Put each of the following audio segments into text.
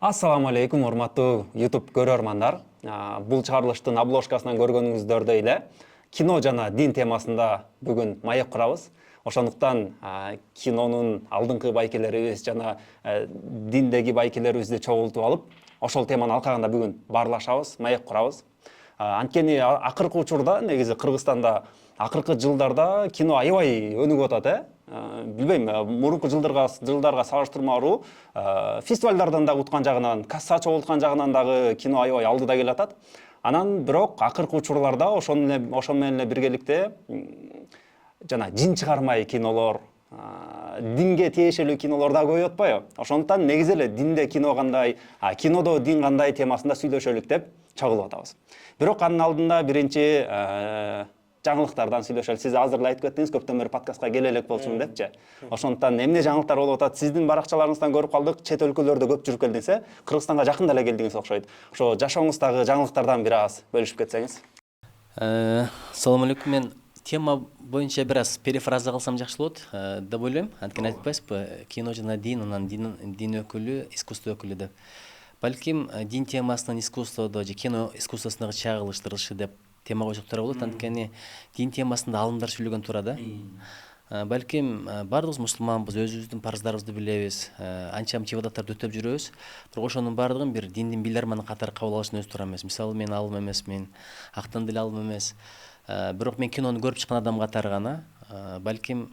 Ассаламу алейкум, урматтуу YouTube көрөрмандар. Бул чыгарылыштын обложкасынан көргөнүңүздөр эле кино жана дин темасында бүгүн маек курабыз. Ошондуктан кинонун алдыңкы байкелерибиз жана диндеги байкелерибизди чогултуп алып, ошол теманы алкагында бүгүн баарлашабыз, маек курабыз. Анткени акыркы учурда негизи Кыргызстанда акыркы жылдарда кино аябай өнүгүп атат, билбейм, мурунку жылдарга салыштырмалуу фестивалдардан дагы уткан жагынан, касса чогулткан жагынан дагы кино аябай алдыда келатат. Анан бирок акыркы учурларда ошол менен эле биргеликте жана жин чыгармай кинолор, динге тиешелүү кинолор да көбөйүп атпайбы? Ошондуктан негизи эле динде кино кандай, кинодо дин кандай темасында сүйлөшөлүк деп чогулуп атабыз. Бирок анын алдында биринчи жаңылыктардан сүйлөшөлү. Сиз азыр эле айтып кеттиңиз, көптөн бери подкастка келе элек болчумун депчи. Ошондуктан эмне жаңылыктар болуп атат? Сиздин баракчаларыңыздан көрүп калдык, чет өлкөлөрдө көп жүрүп келдиңиз, Кыргызстанга жакында эле келдиңиз окшойт. Ошо жашооңуздагы жаңылыктардан бир аз бөлүшүп кетсеңиз. Салам алейкум. Мен тема боюнча бир аз перефраза кылсам жакшы болот деп ойлойм. Анткени айтпайсызбы, кино жана дин, анан дин өкүлү, искусство өкүлү деп. Балким дин темасынын искусстводо же кино искусствосундагы чагылыштырышы деп тема койсок туура болот. Анткени дин темасында алымдар сүйлөгөн туура да. Балким баардыгыбыз мусулманбыз, өзүбүздүн парыздарыбызды билебиз, анча мынча ибадаттарды өтөп жүрөбүз. Бирок ошонун баардыгын бир диндин билдарманы катары кабыл алыштын өзү туура эмес. Мисалы, мен алым эмесмин, актан деле алым эмес. Бирок мен кинону көрүп чыккан адам катары гана, балким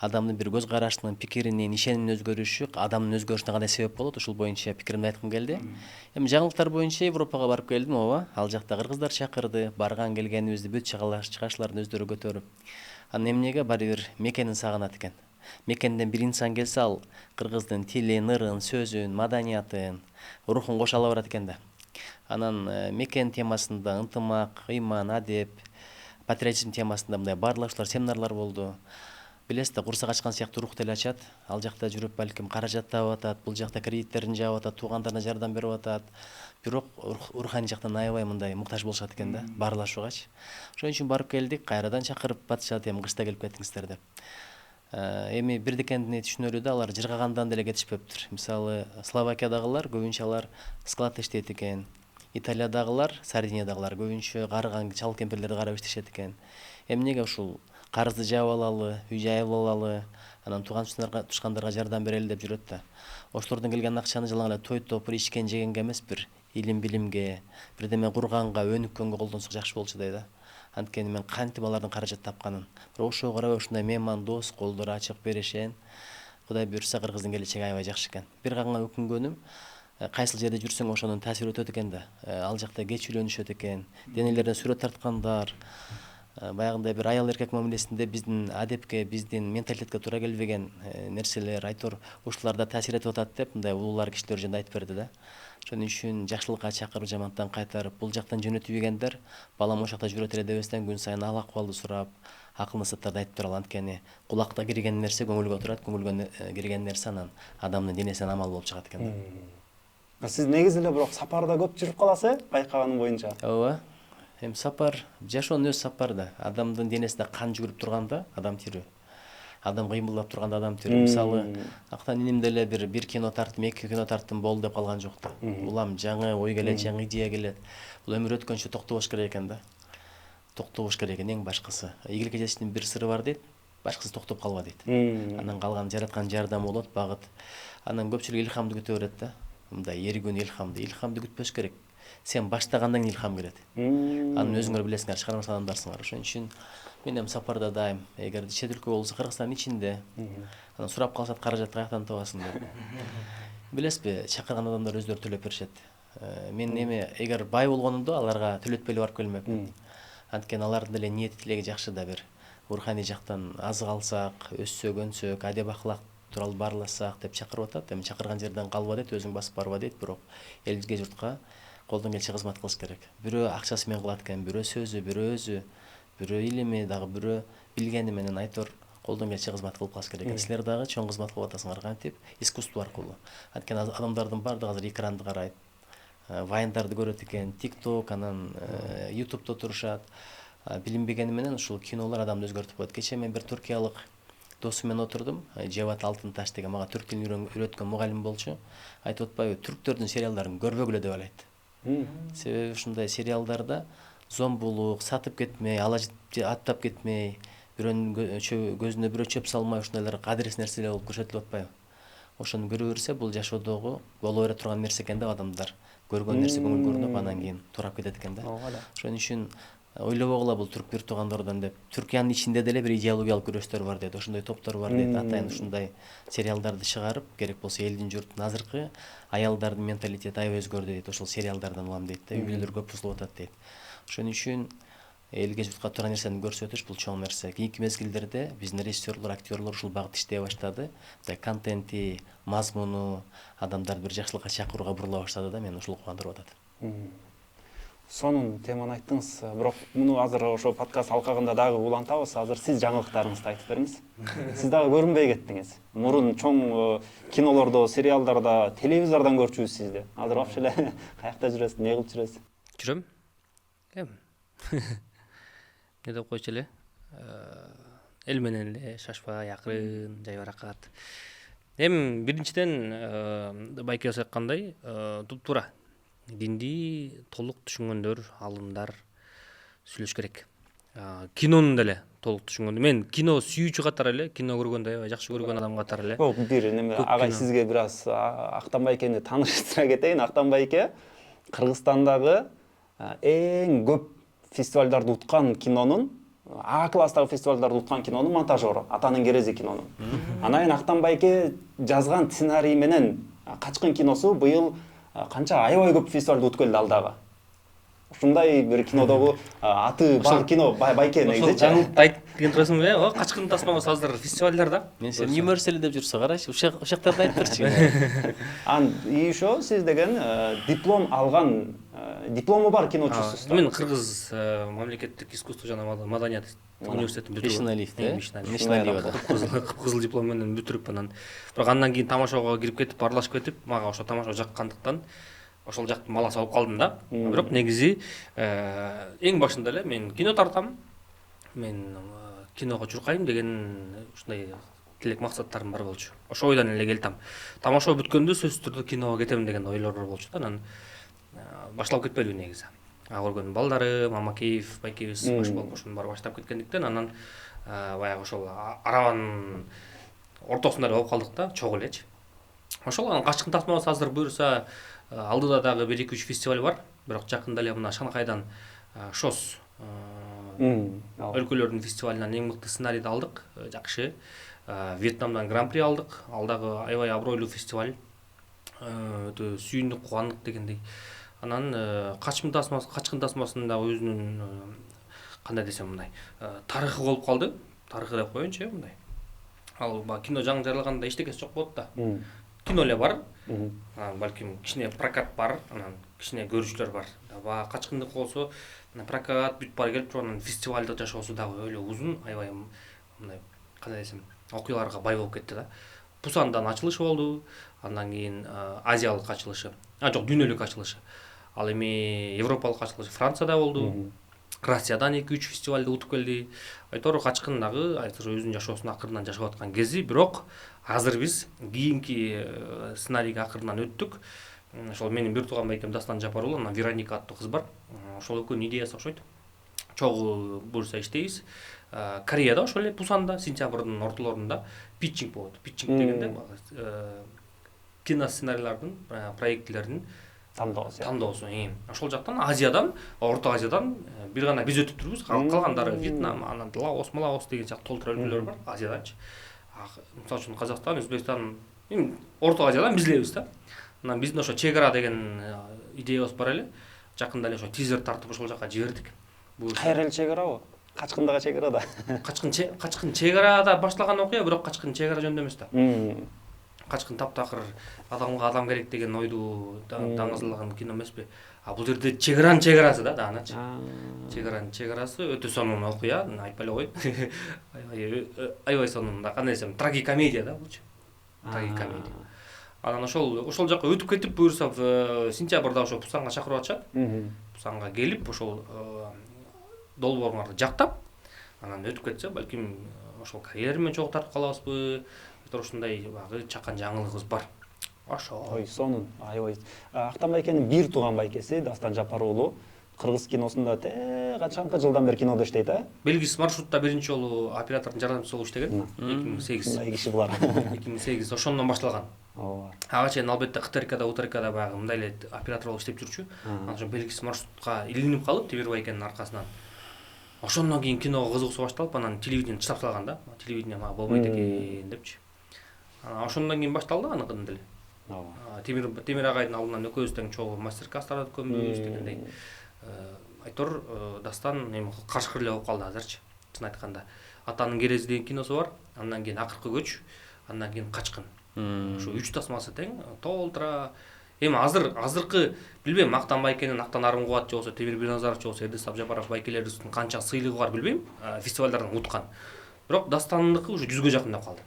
адамдын бир көз карашынын, пикиринин, ишениминин өзгөрүшү адамдын өзгөрүшүнө кандай себеп болот, ушул боюнча пикиримди айткым келди. Эми жаңылыктар боюнча Европага барып келдим, ооба. Ал жакта кыргыздар чакырды, барган келгенибизди бүт чыгашылардын өздөрү көтөрүп. Анан эмнеге баары бир Мекенин сагынат экен. Мекенден бир инсан келсе, ал кыргыздын тилин, ырын, сөзүн, маданиятын, рухун кошо ала барат экен да. Анан Мекен темасында ынтымак, ыйман, адеп, патриотизм темасында мындай баарлашуулар, семинарлар болду. Билесиз да, курсак ачкан сыяктуу рух деле ачат. Ал жакта жүрүп балким каражат таап атат, бул жакта кредиттерин жаап атат, туугандарына жардам берип атат. Бирок руханий жактан аябай мындай муктаж болушат экен да, баарлашуугачы. Ошон үчүн барып келдик, кайрадан чакырып атышат, эми кышта келип кеттиңиздер деп. Эми бирдикени түшүнөлү да, алар жыргагандан деле кетишпептир. Мисалы, Словакиядагылар көбүнчө алар складта иштейт экен. Италиядагылар, Сардиниядагылар көбүнчө карыган чал кемпирлерди карап иштешет экен. Эмнеге ушул карызды жаап алалы, үй жай алалы, анан тушкандарга жардам берели деп жүрөт да. Ошолордон келген акчаны жалаң эле той топур, ичкен жегенге эмес, бир илим билимге, бирдеме курганга, өнүккөнгө колдонсок жакшы болчудай да. Анткени мен кантип алардын каражат тапканын, бирок ошого карабай ушундай мейман, дос, колдору ачык, берешен. Кудай буюрса Кыргыздын келечеги аябай жакшы экен. Бир гана өкүнгөнүм, кайсыл жерде жүрсөң ошонун таасири өтөт экен да. Ал жакта кеч үйлөнүшөт экен, денелерден сүрөт тарткандар, баягындай бир аял эркек мамилесинде биздин адепке, биздин менталитетке туура келбеген нерселер, айтор ушуларда таасир этип атат деп мындай улуулар кишилер жөнүндө айтып берди да. Ошон үчүн жакшылыкка чакырып, жамандыктан кайтарып, бул жактан жөнөтүбегендер балам ошол жакта жүрөт эле дебестен күн сайын ал акыбалды сурап, акыл насааттарды айтып туралы. Анткени кулакта кирген нерсе көңүлгө турат, көңүлгө кирген нерсе анан адамдын денесине амал болуп чыгат экен да. Сиз негизи эле бирок сапарда көп жүрүп каласыз, байкаганым боюнча. Ооба. Эми сапар, жашоонун өзү сапар да. Адамдын денесинде кан жүгүрүп турганда адам тирүү. Адам кыймылдап турганда адам тирүү. Мисалы, актан иним деле бир кино тарттым, 2 кино тарттым болду деп калган жок да. Улам жаңы ой келет, жаңы идея келет. Бул өмүр өткөнчө токтобош керек экен да. Токтобош керек экен эң башкысы. Ийгиликке жетиштин бир сыры бар дейт. Башкысы токтоп калба дейт. Анан калган жараткан жардам болот, багыт. Анан көпчүлүк илхамды күтө берет да. Мындай эргүүнү илхамды күтпөш керек. Сен баштагандан кийин илхам келет. Анын өзүңөр билесиңер, чыгармачыл адамдарсыңар. Ошон үчүн мен эми сапарда дайым, эгерде чет өлкө болсо Кыргызстандын ичинде, анан сурап калышат, каражатты каяктан табасың деп. Билесизби, чакырган адамдар өздөрү төлөп беришет. Мен эми эгер бай болгонумда аларга төлөтпөй эле барып келмекмин. Анткени алардын деле ниети тилеги жакшы да, бир руханий жактан азык алсак, өссөк, өнсөк, адеп акылак тууралуу баарласак деп чакырып атат. Эми чакырган жерден калба дейт, өзүң басып барба дейт, бирок элибизге, журтка колдон келчи кызмат кылыш керек. Бирөө акчасы менен кылат экен, бирөө сөзү, бирөө өзү, бирөө илими, дагы бирөө билгени менен айтор колдон келчи кызмат кылып калыш керек экен. Силер дагы чоң кызмат кылып атасыңар, кантип? Искусство аркылуу. Анткени адамдардын баардыгы азыр экранды карайт, вайндарды көрөт экен, TikTok, анан YouTube'да турушат. Билинбегени менен ушул кинолор адамды өзгөртүп коет. Кечээ мен бир туркиялык досум менен отурдум. Жеват Алтын таш деген мага түрк тилин үйрөткөн мугалим болчу. Айтып атпайбы, түрктөрдүн сериалдарын көрбөгүлө деп алайт. Себеби ушундай сериалдарда зомбулук, сатып кетмей, аттап кетмей, бирөөнүн көзүнө бирөө чөп салмай ушундайлар кадырсыз нерселер болуп көрсөтүлүп атпайбы. Ошону көрө берсе бул жашоодогу боло бере турган нерсе экен деп адамдар көргөн нерсе көңүл көрүнүп анан кийин турап кетет экен да. Ошон үчүн ойлобогула бул түрк бир туугандордон деп. Түркиянын ичинде деле бир идеологиялык күрөштөр бар дейт, ошондой топтор бар дейт. Атайын ушундай сериалдарды чыгарып, керек болсо элдин журттун азыркы аялдардын менталитети аябай өзгөрдү дейт. Ошол сериалдардан улам дейт да, үй бүлөлөр көп бузулуп атат дейт. Ошон үчүн элге журтка туура нерсени көрсөтүш бул чоң нерсе. Кийинки мезгилдерде биздин режиссерлор, актерлор ушул багытта иштей баштады. Контенти, мазмуну адамдарды бир жакшылыкка чакырууга бурула баштады да, мени ушул кубандырып атат. Сонун теманы айттыңыз. Бирок муну азыр ошо подкаст алкагында дагы улантабыз. Азыр сиз жаңылыктарыңызды айтып бериңиз. Сиз дагы көрүнбөй кеттиңиз. Мурун чоң кинолордо, сериалдарда, телевизордон көрчүбүз сизди. Азыр вообще эле каякта жүрөсүз, эмне кылып жүрөсүз? Жүрөм. Не деп койчу эле? Эл менен эле шашпай, акырын, жайбаракат. Биринчиден байке айткандай, туп-туура динди толук түшүнгөндөр, алымдар сүйлөш керек. Кинонун деле толук түшүнгөндө. Мен кино сүйүүчү катары эле, кино көргөндө аябай жакшы көргөн адам катары эле. Бир неме агай сизге бир аз Актан байкени тааныштыра кетейин. Актан байке Кыргызстандагы эң көп фестивалдарды уткан кинонун, А класстагы фестивалдарды уткан кинонун монтажеру, Атанын керези кинонун. Анан Актан байке жазган сценарий менен Качкын киносу быйыл канча аябай көп фестивалды утуп келди алдагы. Ушундай бир кинодогу аты бар кино байке негизичи. Жаңылыкты айтып келген турасыңбы? Качкын тасмабыз азыр фестивалдарда. Мен сен юморселе деп жүрсө карачы, ушактарды айтып берчи. Ошо сиз деген диплом алган, диплому бар киночусуз. Мен Кыргыз мамлекеттик искусство жана маданият университетин бүтүрүп. Мишналиевада. Кыпкызыл диплом менен бүтүрүп анан бирок андан кийин тамашага кирип кетип, аралашып кетип, мага ошо тамаша жаккандыктан ошол жактын баласы болуп калдым да. Бирок негизи эң башында эле мен кино тартам. Мен киного чуркайм деген ушундай тилек максаттарым бар болчу. Ошол ойдон эле келдим. Тамаша бүткөндө сөзсүз түрдө киного кетем деген ойлор бар болчу да. Анан башталып кетпелби негизи. Көргөн балдары, Мамакеев, байкебиз баш болуп ошону баары баштап кеткендиктен анан баягы ошол арабанын ортосунда эле болуп калдык да, чогуу элечи. Ошол анан Качкын тасмабыз азыр буюрса алдыда дагы 1-2-3 фестиваль бар. Бирок жакында эле мына Шанхайдан ШОС өлкөлөрдүн фестивалынан эң мыкты сценарийди алдык. Жакшы. Вьетнамдан гран-при алдык. Ал дагы аябай абройлуу фестиваль. Өтө сүйүндүк, кубандык дегендей. Анан Качкын тасмасынын дагы өзүнүн кандай десем мындай тарыхы болуп калды. Тарыхы деп коеюнчу, мындай. Ал кино жаңы жаралганда эчтекеси жок болот да. Кино эле бар. Балким кичине прокат бар, анан кичине көрүүчүлөр бар. Качкындык болсо прокат бүт баары келип туруп, анан фестивалдык жашоосу дагы өлө узун, аябай мындай кандай десем, окуяларга бай болуп кетти да. Пусандан ачылышы болду, андан кийин азиялык ачылышы, жок, дүйнөлүк ачылышы. Ал эми европалык ачылышы Францияда болду. Россиядан 2-3 фестивалды утуп келди. Айтор Качкын дагы азыр өзүнүн жашоосун акырынан жашап аткан кези, бирок азыр биз кийинки сценарийге акырынан өттүк. Ошол менин бир тууган байкем Дастан Жапар уулу, анан Вероника аттуу кыз бар. Ошол экөөнүн идеясы окшойт. Чогуу буюрса иштейбиз. Кореяда ошол эле Пусанда сентябрдын ортолорунда питчинг болот. Питчинг дегенде кино сценарийлардын, проектлердин тандоосу. Ошол жактан Азиядан, Орто Азиядан бир гана биз өтүп турбуз. Калгандары Вьетнам, анан Лаос деген сыяктуу толтура өлкөлөр бар Азияданчы. Мисалы үчүн Казакстан, Өзбекстан, Орто Азиядан биз элебиз да. Анан биздин ошо чек ара деген идеябыз бар эле. Жакында эле ошо тизер тартып ошол жака жибердик. Кайра эле чек арабы? Качкындагы чек арада. Качкын чек арада башталган окуя, бирок Качкын чек ара жөнүндө эмес да. Качкын таптакыр адамга адам керек деген ойду даңазалган кино эмеспи? Бул жерде чек арасы да, дагычы. Чек арасы өтө сонун окуя, айтпай эле коеюн. Аябай сонун, кандай десем, трагикомедия да булчу. Трагикомедия. Анан ошол жака өтүп кетип, буюрса сентябрда ошо Пусанга чакырып атышат. Пусанга келип, ошол долбооруңарды жактап, анан өтүп кетсе, балким ошол карьера менен чогуу тартып калабызбы, ушундай багы чакан жаңылыгыбыз бар. Ошо. Ой, сонун аябай. Актан байкенин бир тууган байкеси Дастан Жапар уулу кыргыз киносунда качанкы жылдан бери кинодо иштейт, Белгисиз маршрутта биринчи жолу оператордун жардамчысы болуп иштеген. 2008. Мындай киши булар. 2008 ошондон башталган. Ооба. Ага чейин албетте КТРКда, УТРКда баягы мындай эле оператор болуп иштеп жүрчү. Анан ошо белгисиз маршрутка илинип калып Темир байкенин аркасынан. Ошондон кийин киного кызыгуусу башталып, анан телевидение чыгып салган да. Телевидение мага болбойт экен депчи. Анан ошондон кийин башталды аныкын деле. Ооба. Темир агайдын алдынан экөөбүз тең чогуу мастер-класстарда өткөнбүз дегендей. Айтор Дастан эми каршкыр эле болуп калды азырчы. Чын айтканда, Атанын керези деген киносу бар. Андан кийин Акыркы көч, андан кийин Качкын. Ушу 3 тасмасы тең толтура. Эми азыркы билбейм, Актан байкенин Актан Арым Кубат же болбосо Темир Бирназаров же болбосо Эрдес Абжапаров байкелерибиздин канча сыйлыгы бар билбейм, фестивалдардан уткан. Бирок Дастандыкы уже 100гө жакындап калды.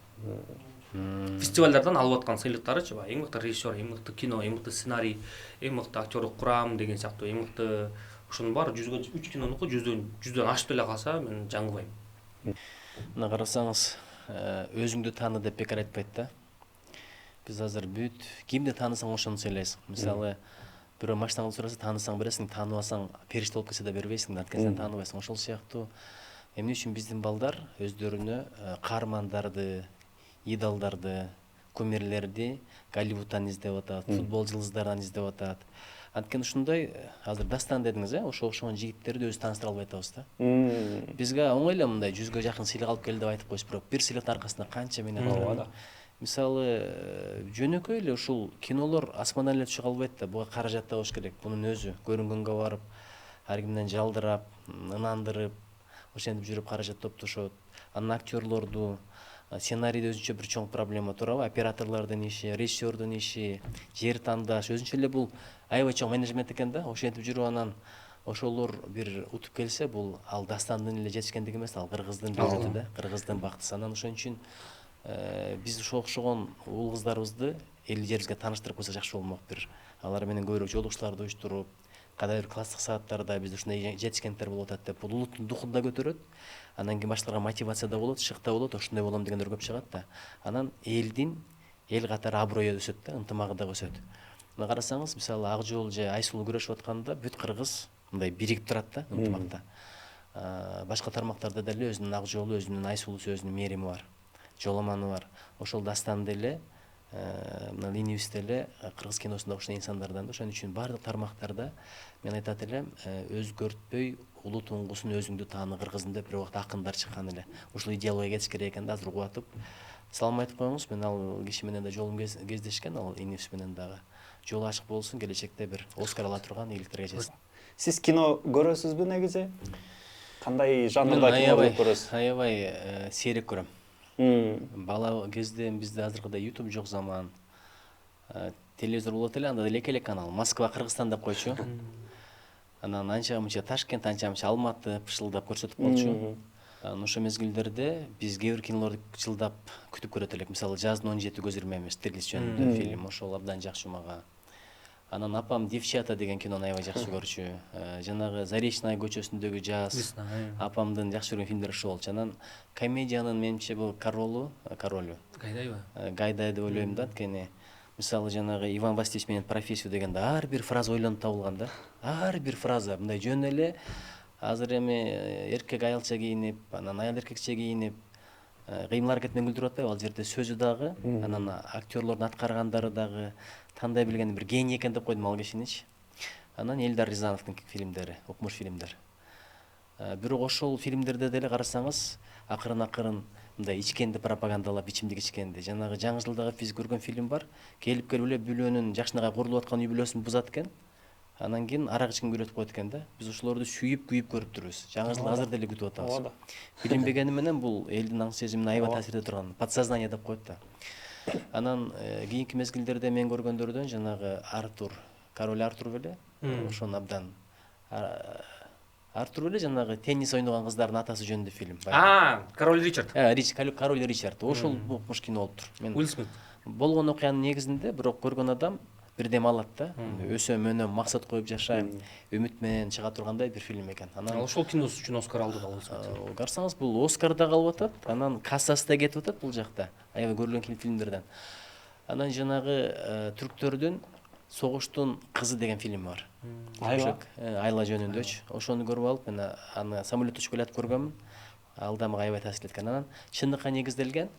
Фестивалдардан алып аткан сыйлыктарычы баягы эң мыкты режиссер, эң мыкты кино, эң мыкты сценарий, эң мыкты актерлук курам деген сыяктуу эң мыкты ушунун баары 3 кинонуку 100дөн ашып эле калса мен жаңылбайм. Мына карасаңыз, өзүңдү тааны деп бекер айтпайт да. Биз азыр бүт кимди таанысаң ошону сөйлөйсүң. Мисалы, бирөө машинаңды сураса таанысаң бересиң, тааныбасаң периште болуп кетсе да бербейсиң, анткени сен тааныбайсың. Ошол сыяктуу эмне үчүн биздин балдар өздөрүнө каармандарды, идолдарды, кумирлерди Голливудтан издеп атат, футбол жылдыздарынан издеп атат. Анткени ушундай азыр Дастан дедиңиз, ошо окшогон жигиттерди өзү тааныштыра албай атабыз да. Бизге оңой эле мындай 100гө жакын сыйлык алып кел деп айтып коюш, бирок бир сыйлыктын аркасында канча менен алат. Мисалы, жөнөкөй эле ушул кинолор асмандан эле түшө калбайт да, буга каражат табыш керек. Бунун өзү көрүнгөнгө барып, ар кимден жалдырап, ынандырып, ошентип жүрүп каражат топтошот. Анан актерлорду, сценарийде өзүнчө бир чоң проблема турабы? Операторлордун иши, режиссердун иши, жер тандаш, өзүнчө эле бул аябай чоң менеджмент экен да. Ошентип жүрүп анан ошолор бир утуп келсе, бул ал Дастандын эле жетишкендиги эмес, ал кыргыздын бөгөтү да, кыргыздын бактысы. Анан ошон үчүн биз ошол окшогон уул кыздарыбызды эл жерибизге тааныштырып койсок жакшы болмок бир. Алар менен көбүрөөк жолугушууларды уюштуруп, кадайбыр класстык сааттарда биз ушундай жетишкендер болуп атат деп, бул улуттун духун да көтөрөт. Анан кийин башкаларга мотивация да болот, шык да болот, ошондой болом дегендер көп чыгат да. Анан эл катары аброю өсөт да, ынтымагы да өсөт. Мына карасаңыз, мисалы Ак Жол же Айсулуу күрөшүп атканда бүт кыргыз мындай биригип турат да, ынтымакта. Башка тармактарда деле өзүнүн Ак Жолу, өзүнүн Айсулуусу, өзүнүн Мерими бар, Жоламаны бар. Ошол Дастан деле мына линиябыз деле кыргыз киносунда ушундай инсандардан да. Ошон үчүн баардык тармактарда мен айтат элем, өзгөртпөй улуу туңгусун өзүңдү тааны кыргызым деп бир убакта акындар чыккан эле. Ушул идеология кетиш керек экен да, азыр угатып. Салам айтып коюңуз, мен ал киши менен да жолум кездешкен, ал инибиз менен дагы. Жолу ачык болсун, келечекте бир Оскар ала турган ийгиликтерге жетсин. Сиз кино көрөсүзбү негизи? Кандай жанрда кино көрөсүз? Аябай сейрек көрөм. Бала кезде бизде азыркыдай YouTube жок заман. Телевизор болот эле, анда деле эки эле канал. Москва, Кыргызстан деп койчу. Анан анча мынча Ташкент, анча мынча Алматы пышылдап көрсөтүп болчу. Ошо мезгилдерде биз кээ бир кинолорду жылдап күтүп көрөт элек. Мисалы жаздын 17 көз ирмеми Штирлиц жөнүндө фильм, ошол абдан жакшы мага. Анан апам Девчата деген кинону аябай жакшы көрчү. Жанагы Заречная көчөсүндөгү жаз. Апамдын жакшы көргөн фильмдери ошол болчу. Анан комедиянын менимче бул королу. Гайдайбы? Гайдай деп ойлойм да, анткени мисалы жанагы Иван Васильевич менен профессию дегенде ар бир фраза ойлонуп табылган да. Ар бир фраза мындай жөн эле азыр эми эркек аялча кийинип, анан аял эркекче кийинип, кыймыл аракет менен күлдүрүп атпайбы? Ал жерде сөзү дагы, анан актерлордун аткаргандары дагы тандай билген бир гений экен деп койдум ал кишиничи. Анан Элдар Рязановдун фильмдери, укмуш фильмдер. Бирок ошол фильмдерде деле карасаңыз, акырын мындай ичкенди пропагандалап, ичимдик ичкенди. Жанагы жаңы жылдагы биз көргөн фильм бар. Келип эле бүлөнүн жакшынакай курулуп аткан үй бүлөсүн бузат экен. Анан кийин арак ичкенге үйрөтүп коет экен да. Биз ошолорду сүйүп, күйүп көрүп турбуз. Жаңы жылды азыр деле күтүп атабыз. Билинбегени менен бул элдин аң сезимине аябай таасир эте турган подсознание деп коет да. Анан кийинки мезгилдерде мен көргөндөрдөн жанагы Артур, король Артур беле, ошону абдан Артур беле жанагы теннис ойногон кыздардын атасы жөнүндө фильм. Король Ричард. Король Ричард. Ошол укмуш кино болуптур. Уилл Смит. Болгон окуянын негизинде бирок көргөн адам бирдеме алат да. Өсөм, өнөм, максат коюп жашайм, үмүт менен чыга тургандай бир фильм экен. Анан ошол киносу үчүн Оскар алды да ал. карасаңыз бул Оскарда калып атат, анан кассасы да кетип атат бул жакта. Аябай көрүлгөн фильмдерден. Анан жанагы түрктөрдүн Согуштун кызы деген фильми бар. Айла? Айла жөнүндөчү. Ошону көрүп алып, мен аны самолетте учуп келатып көргөнмүн. Ал да мага аябай таасир эткен. Анан чындыкка негизделген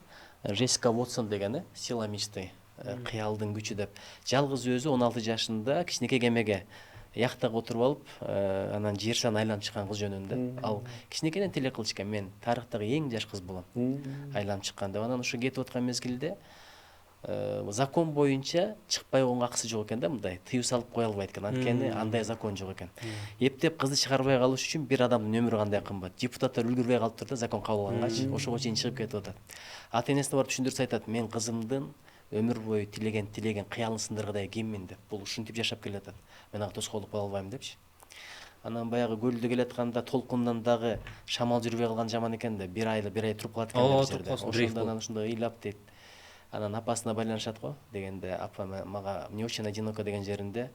Джессика Вотсон деген, Сила мечты, кыялдын күчү деп. Жалгыз өзү 16 жашында кичинекей кемеге яхтага отуруп алып, анан жер шарын айланып чыккан кыз жөнүндө. Ал кичинекейден тилек кылчу экен, мен тарыхтагы эң жаш кыз болом. Айланып чыккан деп. Анан ошо кетип аткан мезгилде закон боюнча чыкпай койгонго акысы жок экен да, мындай тыюу салып кое албайт экен, анткени андай закон жок экен. Эптеп кызды чыгарбай калыш үчүн бир адамдын өмүрү кандай кымбат. Депутаттар үлгүрбөй калыптыр да, закон кабыл кылынгачы, ошого чейин чыгып кетип атат. Ата энесине барып түшүндүрсө айтат, мен кызымдын өмүр бою тилеген кыялын сындыргыдай кеммин деп. Бул ушинтип жашап келатат. Мен ага тоскоолдук боло албайм депчи. Анан баягы көлдө келатканда толкундан дагы шамал жүрбөй калган жаман экен да, бир ай туруп калат экен бир жерде. Ошондо анан ушундай ыйлап дейт. Анан апасына байланышат го дегенде, апа мага не очень одиноко деген жеринде,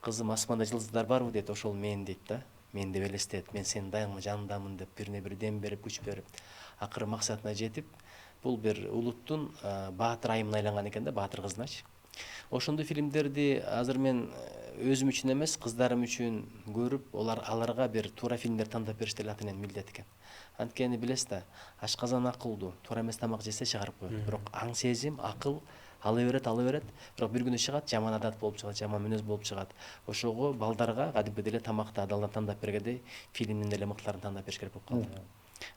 кызым асманда жылдыздар барбы дейт, ошол мен дейт да. Мен деп элестет, мен сенин дайыма жаныңдамын деп, бирине бири дем берип, күч берип, акыры максатына жетип, бул бир улуттун баатыр айымына айланган экен да, баатыр кызыначы. Ошондой фильмдерди азыр мен өзүм үчүн эмес, кыздарым үчүн көрүп, аларга бир туура фильмдер тандап бериш деле ата эненин милдети экен. Анткени билесиз да, ашказан акылдуу, туура эмес тамак жесе чыгарып коет. Бирок аң сезим, акыл ала берет. Бирок бир күнү чыгат, жаман адат болуп чыгат, жаман мүнөз болуп чыгат. Ошого балдарга кадимки деле тамакты адалдан тандап бергендей, фильмдин деле мыктыларын тандап бериш керек болуп калды.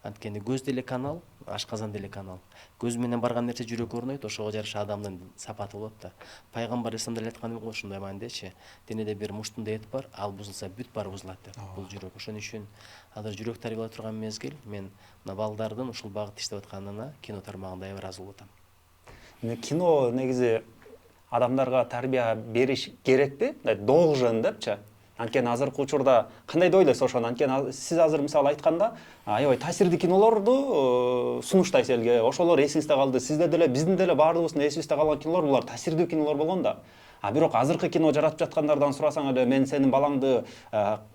Анткени көз деле канал, ашказан деле канал. Көз менен барган нерсе жүрөккө орнойт, ошого жараша адамдын сапаты болот да. Пайгамбар исламда эле айткан го ушундай маанидечи, денеде бир муштундай эт бар, ал бузулса бүт баары бузулат деп. Бул жүрөк. Ошон үчүн азыр жүрөк тарбиялай турган мезгил, мен мына балдардын ушул багытта иштеп атканына кино тармагында аябай ыраазы болуп атам. Кино негизи адамдарга тарбия бериш керекпи? Должен депчи. Анткени азыркы учурда кандай деп ойлойсуз ошону? Анткени сиз азыр мисалы айтканда аябай таасирдүү кинолорду сунуштайсыз элге. Ошолор эсиңизде калды. Сизде деле, биздин деле баардыгыбыздын эсибизде калган кинолор булар таасирдүү кинолор болгон да. Бирок азыркы кино жаратып жаткандардан сурасаң эле, мен сенин балаңды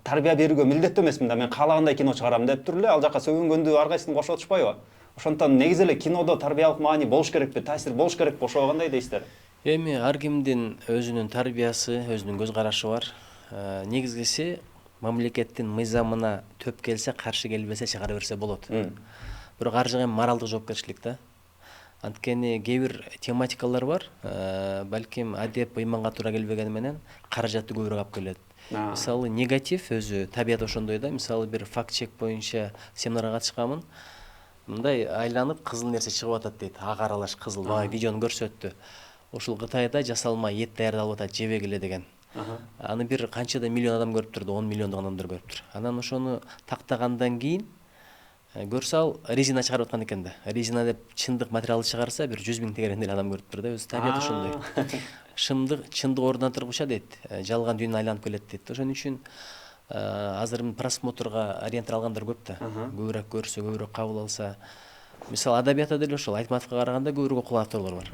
тарбия берүүгө милдеттүү эмесмин да, мен каалагандай кино чыгарам дептир эле, ал жака сөгүнгөндү ар кайсысын кошуп атышпайбы? Ошондон негизи эле кинодо тарбиялык маани болуш керекпи, таасир болуш керекпи? Ошого кандай дейсиздер? Эми ар кимдин өзүнүн тарбиясы, өзүнүн көз карашы бар. Негизгиси мамлекеттин мыйзамына төп келсе, каршы келбесе чыгара берсе болот. Бирок ар жагы моралдык жоопкерчилик да. Анткени кээ бир тематикалар бар, балким адеп ыйманга туура келбегени менен каражатты көбүрөөк алып келет. Мисалы негатив өзү табият ошондой да. Мисалы бир факт чек боюнча семинарга катышканмын. Мындай айланып кызыл нерсе чыгып атат дейт. Ак аралаш кызыл. Бага видеону көрсөттү. Ушул Кытайда жасалма эт даярдалып атат, жебегиле деген. Аны бир канчада миллион адам көрүптүр, 10 миллиондогу адамдар көрүптүр. Анан ошону тактагандан кийин көрсө ал резина чыгарып аткан экен да. Резина деп чындык материалды чыгарса бир 100 000 тегерендей адам көрүптүр да. Өзү табият ошондой. Чындык ордунатыргыча дейт, жалган дүйнө айланып келет дейт. Ошон үчүн азыр просмотрга ориентир алгандар көп да. Көбүрөөк көрсө, көбүрөөк кабыл алса. Мисалы адабиятта деле ошол Айтматовго караганда көбүрөөк окуган авторлор бар.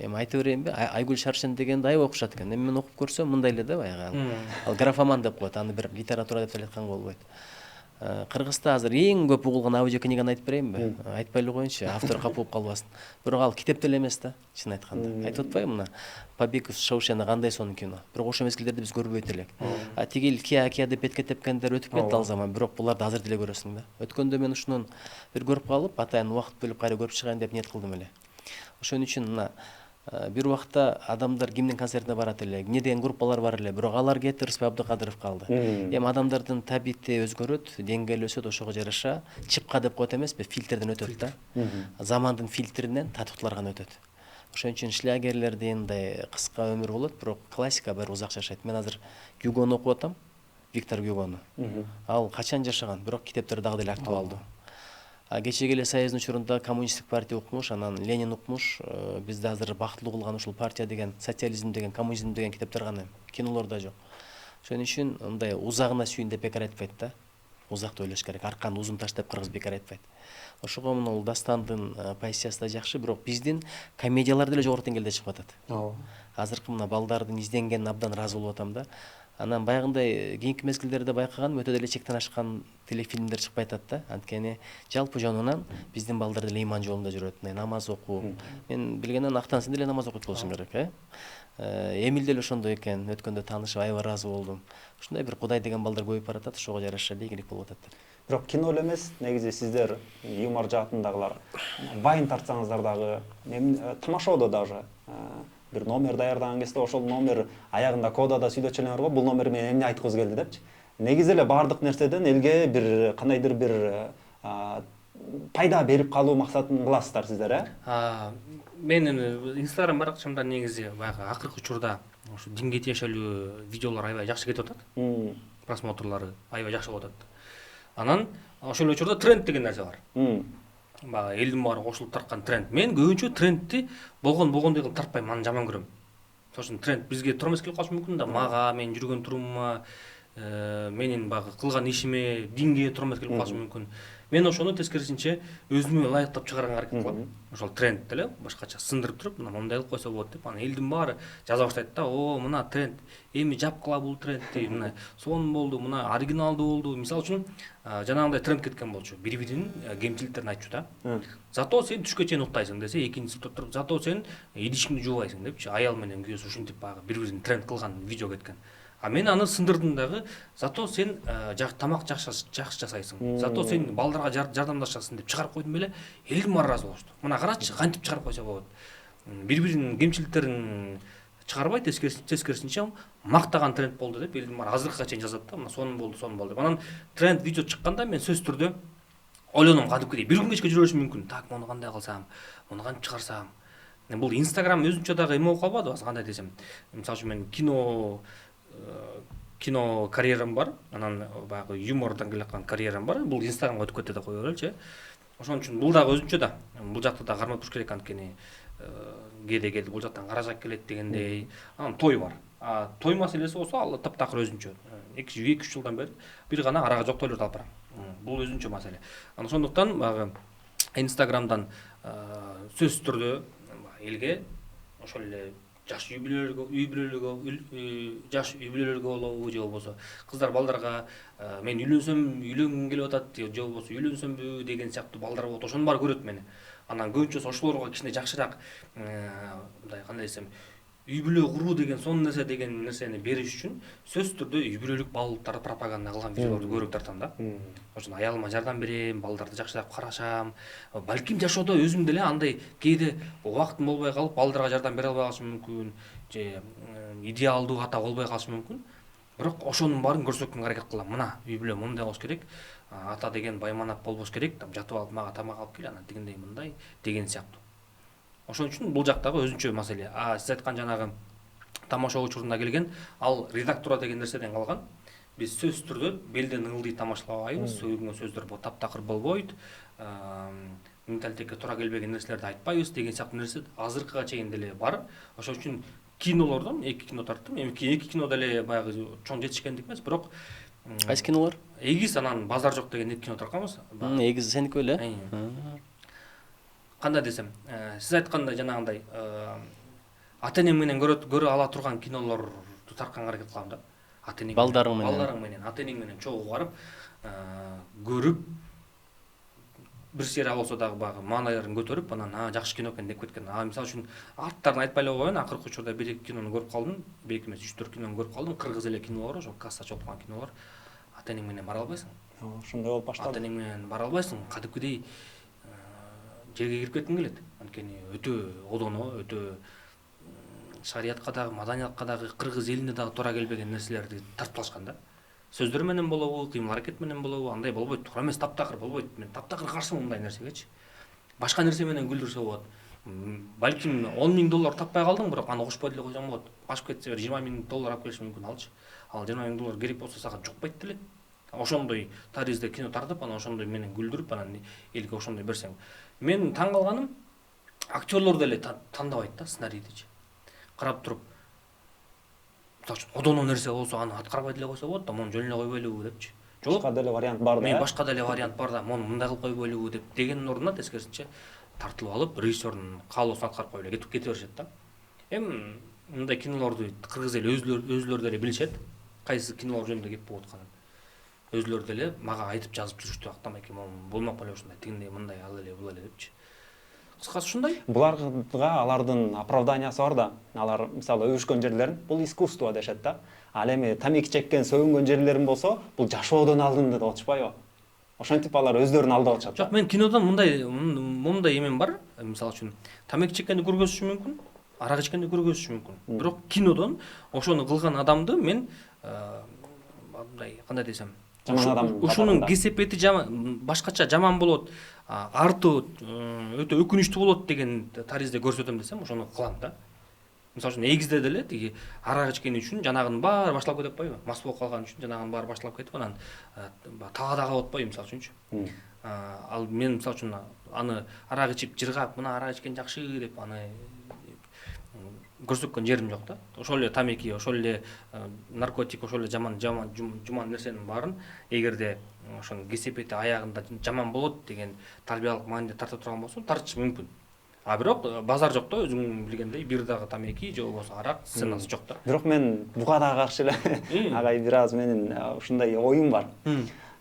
Эми айтып берейинби, Айгүл Шаршен дегенди аябай окушат экен. Эми мен окуп көрсөм мындай эле да, баягы. Ал графоман деп коет, аны бир литература деп айтканга болбойт. Кыргызда азыр эң көп угулган аудиокниганы айтып берейинби? Айтпай эле коеюнчу, автор капа болуп калбасын. Бирок ал китеп деле эмес да, чын айтканда. Айтып атпайбы мына Побег из Шоушена кандай сонун кино. Бирок ошол мезгилдерде биз көрбөйт элек. Тигил Кия деп бетке тепкендер өтүп кетти ал заман, бирок буларды азыр деле көрөсүң да. Өткөндө мен ушунун бир көрүп калып, атайын убакыт бөлүп кайра көрүп чыгайын деп ниет кылдым эле. Ошон үчүн мына бир убакта адамдар кимдин концертине барат эле, эмне деген группалар бар эле, бирок алар кетти, Рыспай Абдыкадыров калды. Эми адамдардын табити өзгөрөт, деңгээли өсөт, ошого жараша чыпка деп коет эмеспи, фильтрден өтөт да. Замандын фильтринен татыктуулар гана өтөт. Ошон үчүн шлягерлердин мындай кыска өмүр болот, бирок классика баары узак жашайт. Мен азыр Гюгону окуп атам, Виктор Гюгону. Ал качан жашаган, бирок китептери дагы деле актуалдуу. Кечеги эле Союздун учурунда коммунисттик партия укмуш, анан Ленин укмуш. Бизде азыр бактылуу кылган ушул партия деген, социализм деген, коммунизм деген китептер гана, кинолорда жок. Ошон үчүн мындай узагына сүйүн деп бекер айтпайт да. узакта ойлош керек. Арканы узун таштап кыргыз бекер айтпайт. Ошого мына Дастандын позициясы да жакшы, бирок биздин комедиялар деле жогору деңгээлде чыгып атат. Азыркы мына балдардын изденгенине абдан ыраазы болуп атам да. Анан баягындай кийинки мезгилдерде байкаганым өтө деле чектен ашкан телефильмдер чыкпай атат да. Анткени жалпы жонунан биздин балдар деле ыйман жолунда жүрөт. Намаз окуу. Мен билгенден Актансен деле намаз окуйт болушум керек, Эмил деле ошондой экен. Өткөндө таанышып аябай ыраазы болдум. Ушундай бир Кудай деген балдар көбөйүп баратат, ошого жараша эле ийгилик болуп атат. Бирок кино эле эмес, негизи сиздер юмор жаатындагылар байын тартсаңыздар дагы, тамашоодо даже бир номер даярдаган кезде ошол номер аягында кодада сүйлөтчүлөр бар, бул номер менен эмне айткыбыз келди депчи. Негизи эле баардык нерседен элге бир кандайдыр бир пайда берип калуу максатын кыласыздар сиздер, Менин Instagram баракчамда негизи баягы акыркы учурда ошо динге тиешелүү видеолор аябай жакшы кетип атат. Просмотрлары аябай жакшы болуп атат. Анан ошол учурда тренд деген нерсе бар. Баягы элдин баары кошулуп тарткан тренд. Мен көбүнчө трендти болгондой кылып тартпайм, аны жаман көрөм. Ошон тренд бизге туура эмес келип калышы мүмкүн да, мага, мен жүргөн турумума, менин баягы кылган ишиме, динге туура эмес келип калышы мүмкүн. Мен ошону тескерисинче өзүмө ылайыктап чыгарганга аракет кылам. Ошол тренд деле башкача сындырып туруп, мына мондай кылып койсо болот деп, анан элдин баары жаза баштайт да, мына тренд, эми жапкыла бул трендти, мына сонун болду, мына оригиналдуу болду. Мисалы үчүн, жанагындай тренд кеткен болчу, бири-биринин кемчиликтерин айтчу да. Зато сен түшкө чейин уктайсың десе, экинчиси туруп, зато сен идишиңди жуубайсың депчи, аял менен күйөөсү ушинтип баягы бири-бирин тренд кылган видео кеткен. А мен аны сындырдым дагы, зато сен тамак жакшы жасайсың, зато сен балдарга жардамдашасың деп чыгарып койдум эле, элдин баары ыраазы болушту. Мына карачы, кантип чыгарып койсо болот. Бири-биринин кемчиликтерин чыгарбай, тескерисинче мактаган тренд болду деп элдин баары азыркыга чейин жазат да, мына сонун болду деп. Анан тренд видео чыкканда мен сөзсүз түрдө ойлоном, кадимкидей бир күн кечке жүрө беришим мүмкүн. Так, муну кандай кылсам, муну кантип чыгарсам. Бул Instagram өзүнчө дагы эме болуп калбадыбы, кандай десем. Мисалы үчүн мен кино карьерам бар, анан баягы юмордон келаткан карьерам бар. Бул Instagramга өтүп кетти деп кое береличи. Ошон үчүн бул дагы өзүнчө да. Бул жакта да кармап туруш керек, анткени кээде бул жактан каражат келет дегендей. Анан той бар. Той маселеси болсо ал таптакыр өзүнчө. 2-3 жылдан бери бир гана арага жок тойлорду алып барам. Бул өзүнчө маселе. Анан ошондуктан баягы Instagramдан сөзсүз түрдө элге ошол эле жаш үй бүлөлөргө болобу, же болбосо кыздар балдарга мен үйлөнгүм келип атат, же болбосо үйлөнсөмбү деген сыяктуу балдар болот. Ошонун баары көрөт мени. Анан көбүнчөсү ошолорго кичине жакшыраак мындай кандай десем, үй бүлө куруу деген сонун нерсе деген нерсени бериш үчүн сөзсүз түрдө үй бүлөлүк баалуулуктарды пропаганда кылган видеолорду көбүрөөк тартам да. Ошон аялыма жардам берем, балдарды жакшыраак карашам. Балким жашоодо өзүм деле андай кээде убактым болбой калып, балдарга жардам бере албай калышым мүмкүн, же идеалдуу ата болбой калышым мүмкүн. Бирок ошонун баарын көрсөткөнгө аракет кылам. Мына үй бүлө мындай болуш керек, ата деген байманат болбош керек, жатып алып мага тамак алып кел, анан дегендей мындай деген сыяктуу. Ошон үчүн бул жактагы өзүнчө маселе. Сиз айткан жанагы тамаша учурунда келген, ал редактура деген нерседен калган. Биз сөзсүз түрдө белден ылдый тамашалабайбыз, сөйлөгөн сөздөр таптакыр болбойт, менталитетке туура келбеген нерселерди айтпайбыз деген сыяктуу нерсе азыркыга чейин деле бар. Ошон үчүн кинолордон 2 кино тарттым. Эми 2 кино деле баягы чоң жетишкендик эмес, бирок Кайсы кинолор? Эгиз, анан базар жок деген 2 кино тартканбыз. Эгиз сеники беле? Кандай десем, сиз айткандай жанагындай ата-энең менен көрө ала турган кинолорду тартканга аракет кылам да. Балдарың менен, ата-энең менен чогуу барып, көрүп, бир серия болсо дагы баягы маанайларын көтөрүп, анан жакшы кино экен деп кеткен. Мисалы үчүн аттарын айтпай эле коеюн, акыркы учурда 1-2 кинону көрүп калдым, 1-2 эмес 3-4 кинону көрүп калдым. Кыргыз эле кинолор, ошо касса чопкан кинолор. Ата-энең менен бара албайсың. Ошондой болуп баштады. Ата-энең менен бара албайсың, кадимкидей жерге кирип кеткиң келет. Анткени өтө одоно, өтө шариятка дагы, маданиятка дагы, кыргыз элине дагы туура келбеген нерселерди тартып алышкан да. Сөздөр менен болобу, кыймыл аракет менен болобу, андай болбойт. Туура эмес, таптакыр болбойт. Мен таптакыр каршымын мындай нерсегечи. Башка нерсе менен күлдүрсө болот. Балким $10,000 таппай калдың, бирок аны кошпой деле койсоң болот. Качып кетсе бир $20,000 алып келиши мүмкүн, алчы. Ал $20,000 керек болсо сага жукпайт деле. Ошондой таризде кино тартып, анан ошондой менен күлдүрүп, анан элге ошондой берсең. Мен таң калганым, актерлор деле тандабайт да сценарийдичи. Карап туруп, одоно нерсе болсо аны аткарбай деле койсо болот да, муну жөн эле койбойлубу депчи. башка деле вариант бар да. мен башка деле вариант бар да, муну мындай кылып койбойлубу деп дегенин ордуна тескерисинче тартылып алып режиссердун каалоосун аткарып коюп эле кете беришет да. Эми мындай кинолорду кыргыз эли өзүлөрү деле билишет, кайсы кинолор жөнүндө кеп болуп атканын. Өзүлөрү деле мага айтып жазып жүрүштү, Актамеке болмок эле ушундай, тигиндей мындай ал эле бул эле депчи. Кыскасы ушундай. Буларга алардын оправданиясы бар да. Алар мисалы өбүшкөн жерлерин бул искусство дешет да. Ал эми тамеки чеккен, сөгүнгөн жерлерин болсо, бул жашоодон алдында деп атышпайбы? Ошентип алар өздөрүн алдап атышат. Жок, мен кинодон мындай эмем бар. Мисалы үчүн тамеки чеккенди көргөзүшүм мүмкүн, арак ичкенди көргөзүшүм мүмкүн. Бирок кинодон ошону кылган адамды мен мындай кандай десем, Жаман адам ушунун кесепети башкача жаман болот, арты өтө өкүнүчтүү болот деген таризде көрсөтөм десем, ошону кылам да. Мисалы үчүн эгизде деле тиги арак ичкени үчүн жанагынын баары башталып кетип атпайбы? Мас болуп калган үчүн жанагынын баары башталып кетип, анан талаада калып атпайбы мисалы үчүнчү. Ал мен мисалы үчүн аны арак ичип жыргап, мына арак ичкен жакшы деп аны көрсөткөн жерим жок да. Ошол эле тамеки, ошол эле наркотик, ошол эле жаман нерсенин баарын эгерде ошонун кесепети аягында жаман болот деген тарбиялык мааниде тарта турган болсо тартышы мүмкүн. А бирок базар жок да, өзүң билгендей, бир дагы тамеки же болбосо арак сценасы жок да. Бирок мен буга да каршы эле агай бир аз менин ушундай оюм бар.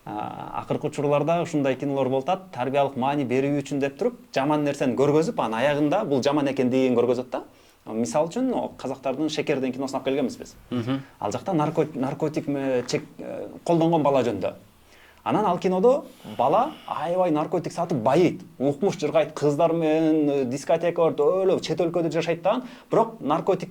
Акыркы учурларда ушундай кинолор болуп атат, тарбиялык маани берүү үчүн деп туруп, жаман нерсени көргөзүп, анын аягында бул жаман экендигин көргөзөт да. Мисалы үчүн казактардын Шекерден киносун алып келгенбиз биз. Ал жакта наркотик колдонгон бала жөнүндө. Анан ал кинодо бала аябай наркотик сатып байыйт, укмуш жыргайт, кыздар менен дискотека бар, өлө чет өлкөдө жашайт да. Бирок наркотик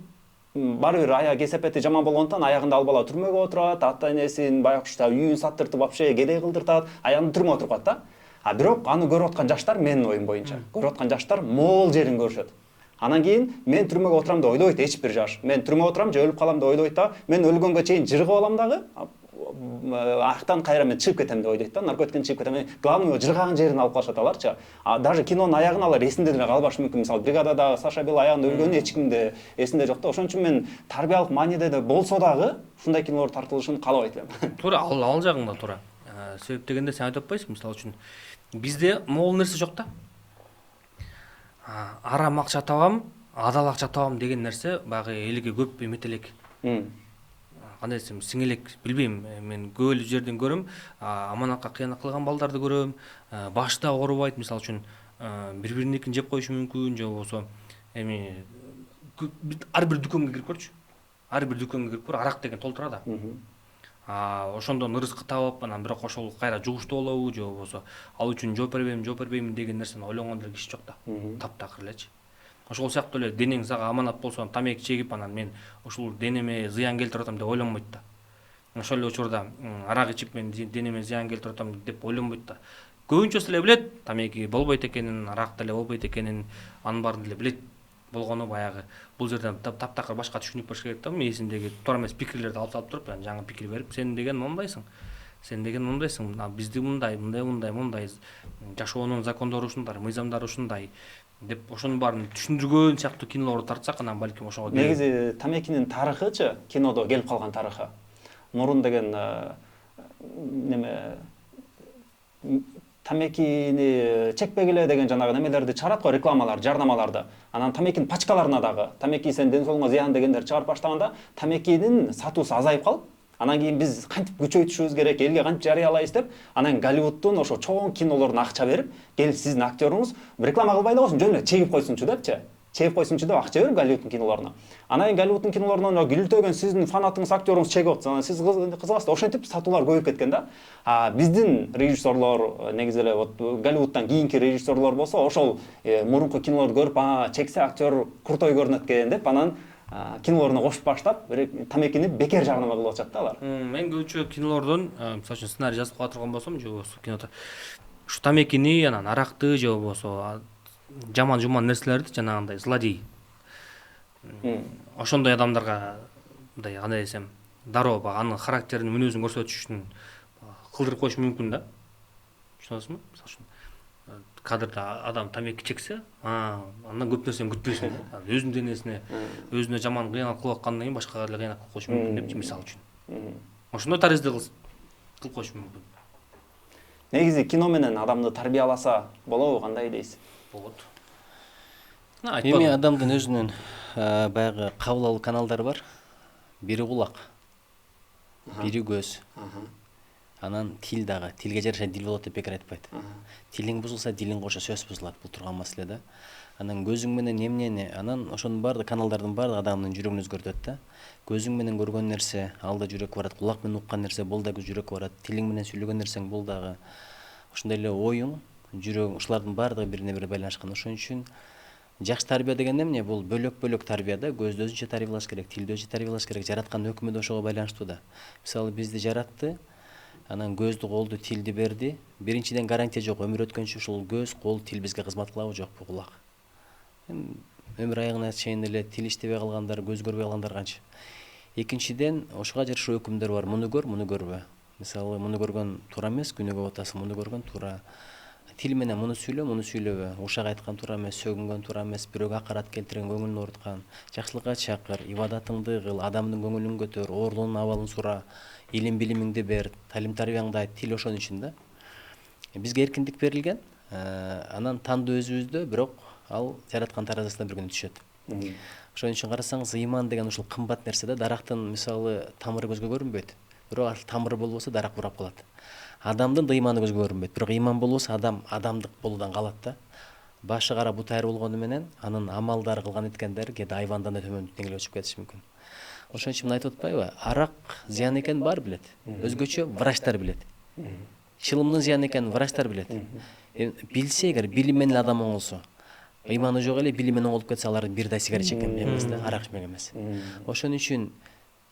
баары бир аяк кесепети жаман болгондуктан аягында ал бала түрмөгө отурат, ата энесин баягы үйүн саттыртып, вообще кедей кылдыртат, аягында түрмөгө отуруп калат да. А бирок аны көрүп аткан жаштар, менин оюм боюнча, көрүп аткан жаштар могул жерин көрүшөт. Анан кийин мен түрмөгө отурам деп ойлойт эч бир жаш. Мен түрмөгө отурам же өлүп калам деп ойлойт да. Мен өлгөнгө чейин жыргап алам дагы, актан кайра мен чыгып кетем деп ойлойт да. Наркотиктен чыгып кетем. Главный жыргаган жерин алып калышат аларчы. Даже кинонун аягын алар эсинде деле калбашы мүмкүн. Мисалы бригадада Саша Бел аягында өлгөнү эч кимде эсинде жок да. Ошон үчүн мен тарбиялык мааниде да болсо дагы ушундай кинолор тартылышын каалабайт элем. Туура, ал жагында туура. Себеп дегенде сен айтып атпайсың, мисалы үчүн бизде могул нерсе жок да. Арам акча табам, адал акча табам деген нерсе баягы элге көп эмет элек. Кандай десем, сиңелек, билбейм, мен көп эле жерден көрөм, аманатка кыянат кылган балдарды көрөм, башта оорубайт, мисалы үчүн бири-бириникин жеп коюшу мүмкүн, же болбосо эми ар бир дүкөнгө кирип көрчү. Ар бир дүкөнгө кирип көр, арак деген толтура да. Ошондон ырыскы табып, анан бирок ошол кайра жугуштуу болобу, же болбосо ал үчүн жооп бербейм деген нерсени ойлогон деле киши жок да. Таптакыр элечи. Ошол сыяктуу эле денең сага аманат болсо, тамеки чегип, анан мен ушул денеме зыян келтирип атам деп ойлонбойт да. Ошол эле учурда арак ичип мен денеме зыян келтирип атам деп ойлонбойт да. Көбүнчөсү эле билет, тамеки болбойт экенин, арак деле болбойт экенин, анын баарын деле билет. Болгону баягы бул жерден таптакыр башка түшүнүп бериш керек да. Мен эсимдеги туура эмес пикирлерди алып туруп, жаңы пикир берип, сен деген мондайсың. Сен деген мондайсың, бизди мындай, жашоонун закондору ушундай, мыйзамдары ушундай деп ошонун баарын түшүндүргөн сыяктуу кинолорду тартсак, анан балким ошого негизи тамекинин тарыхычы, кинодо келип калган тарыхы. Мурун деген неме тамекини чекпегиле деген жанагы немелерди чыгарат го, рекламалар, жарнамаларды. Анан тамекинин пачкаларына дагы тамеки сен ден соолугуңа зыян дегендерди чыгарып баштаганда тамекинин сатуусу азайып калып, анан кийин биз кантип күчөйтүшүбүз керек, элге кантип жарыялайбыз деп, анан Голливудтун ошо чоң кинолоруна акча берип, келип сиздин актёруңуз реклама кылбай эле койсун, жөн эле чегип койсунчу депчи. Чегип койсунчу деп акча берип Голливудтун кинолоруна. Анан кийин Голливудтун кинолорунан күлтөгөн сиздин фанатыңыз, актёруңуз чегип атса, анан сиз кызыгасыз. Ошентип сатуулар көбөйүп кеткен да. Биздин режиссерлор негизи эле Голливудтан кийинки режиссерлор болсо, ошол мурунку кинолорду көрүп, чексе актер крутой көрүнөт экен деп, анан кинолоруна кошуп баштап, тамекини бекер жарнама кылып атышат да алар. Мен көбүнчө кинолордон, мисалы үчүн сценарий жазып кала турган болсом, же болбосо кинода ушу тамекини, анан аракты, же болбосо жаман нерселерди, жанагындай злодей. Ошондой адамдарга мындай кандай десем, дароо анын характерин, мүнөзүн көрсөтүш үчүн кылдырып коюш мүмкүн да. Түшүнөсүңбү? Мисалы үчүн кадрда адам тамеки чексе, андан көп нерсени күтпөйсүң да. Өзүнүн денесине, өзүнө жаман кыянат кылып аткандан кийин башкага деле кыянат кылып коюшу мүмкүн депчи, мисалы үчүн. Ошондой таризде кылып коюшу мүмкүн. Негизи кино менен адамды тарбияласа болобу, кандай дейсиз? Болот. Эми адамдын өзүнүн баягы кабыл алуу каналдары бар. Бири кулак, бири көз, анан тил дагы. Тилге жараша дил болот деп бекер айтпайт. Тилиң бузулса, дилиң кошо сөз бузулат. Бул турган маселе да. Анан көзүң менен эмнени, анан ошонун баардык каналдардын баардыгы адамдын жүрөгүн өзгөртөт да. Көзүң менен көргөн нерсе алда жүрөккө барат, кулак менен уккан нерсе бул дагы жүрөккө барат, тилиң менен сүйлөгөн нерсең бул дагы. Ошондой эле оюң, жүрөгүң, ушулардын баардыгы бирине бири байланышкан. Ошон үчүн жакшы тарбия деген эмне? Бул бөлөк-бөлөк тарбия да. Көздү өзүнчө тарбиялаш керек, тилди өзүнчө тарбиялаш керек. Жараткан өкүмү да ошого байланыштуу да. Мисалы бизди жаратты, анан көздү, колду, тилди берди. Биринчиден гарантия жок, өмүр өткөнчө ушул көз, кол, тил бизге кызмат кылабы, жокпу, кулак. Өмүр аягына чейин эле тил иштебей калгандар, көз көрбөй калгандар канча. Экинчиден, ошого жараша өкүмдөр бар. Муну көр, муну көрбө. Мисалы, муну көргөн туура эмес, күнөөгө батасың, муну көргөн туура. Тил менен муну сүйлө, муну сүйлөбө. Ушак айткан туура эмес, сөгүнгөн туура эмес, бирөөгө акарат келтирген, көңүлүн ооруткан, жакшылыкка чакыр, ибадатыңды кыл, адамдын көңүлүн көтөр, оорунун абалын сура, илим билимиңди бер, талим тарбияңды айт. Тил ошон үчүн да. Бизге эркиндик берилген, анан тандоо өзүбүздө, бирок ал жараткан таразысына бир күнү түшөт. Ошон үчүн карасаңыз, ыйман деген ушул кымбат нерсе да. Дарактын мисалы тамыры көзгө көрүнбөйт, бирок ал тамыры болбосо дарак бурап калат. Адамдын да ыйманы көзгө көрүнбөйт, бирок ыйман болбосо адам адамдык болуудан калат да. Башы кара бут айыр болгону менен анын амалдары, кылган эткендери кээде айвандан да төмөн деңгээлге өчүп кетиши мүмкүн. Ошон үчүн мына айтып атпайбы? Арак зыян экенин баары билет. Өзгөчө врачтар билет. Чылымдын зыян экенин врачтар билет. Билсе эгер, билим менен адам оңолсо, ыйманы жок эле билим менен оңолуп кетсе, алар бир да сигарет чеккен эмес да, арак ичмек эмес. Ошон үчүн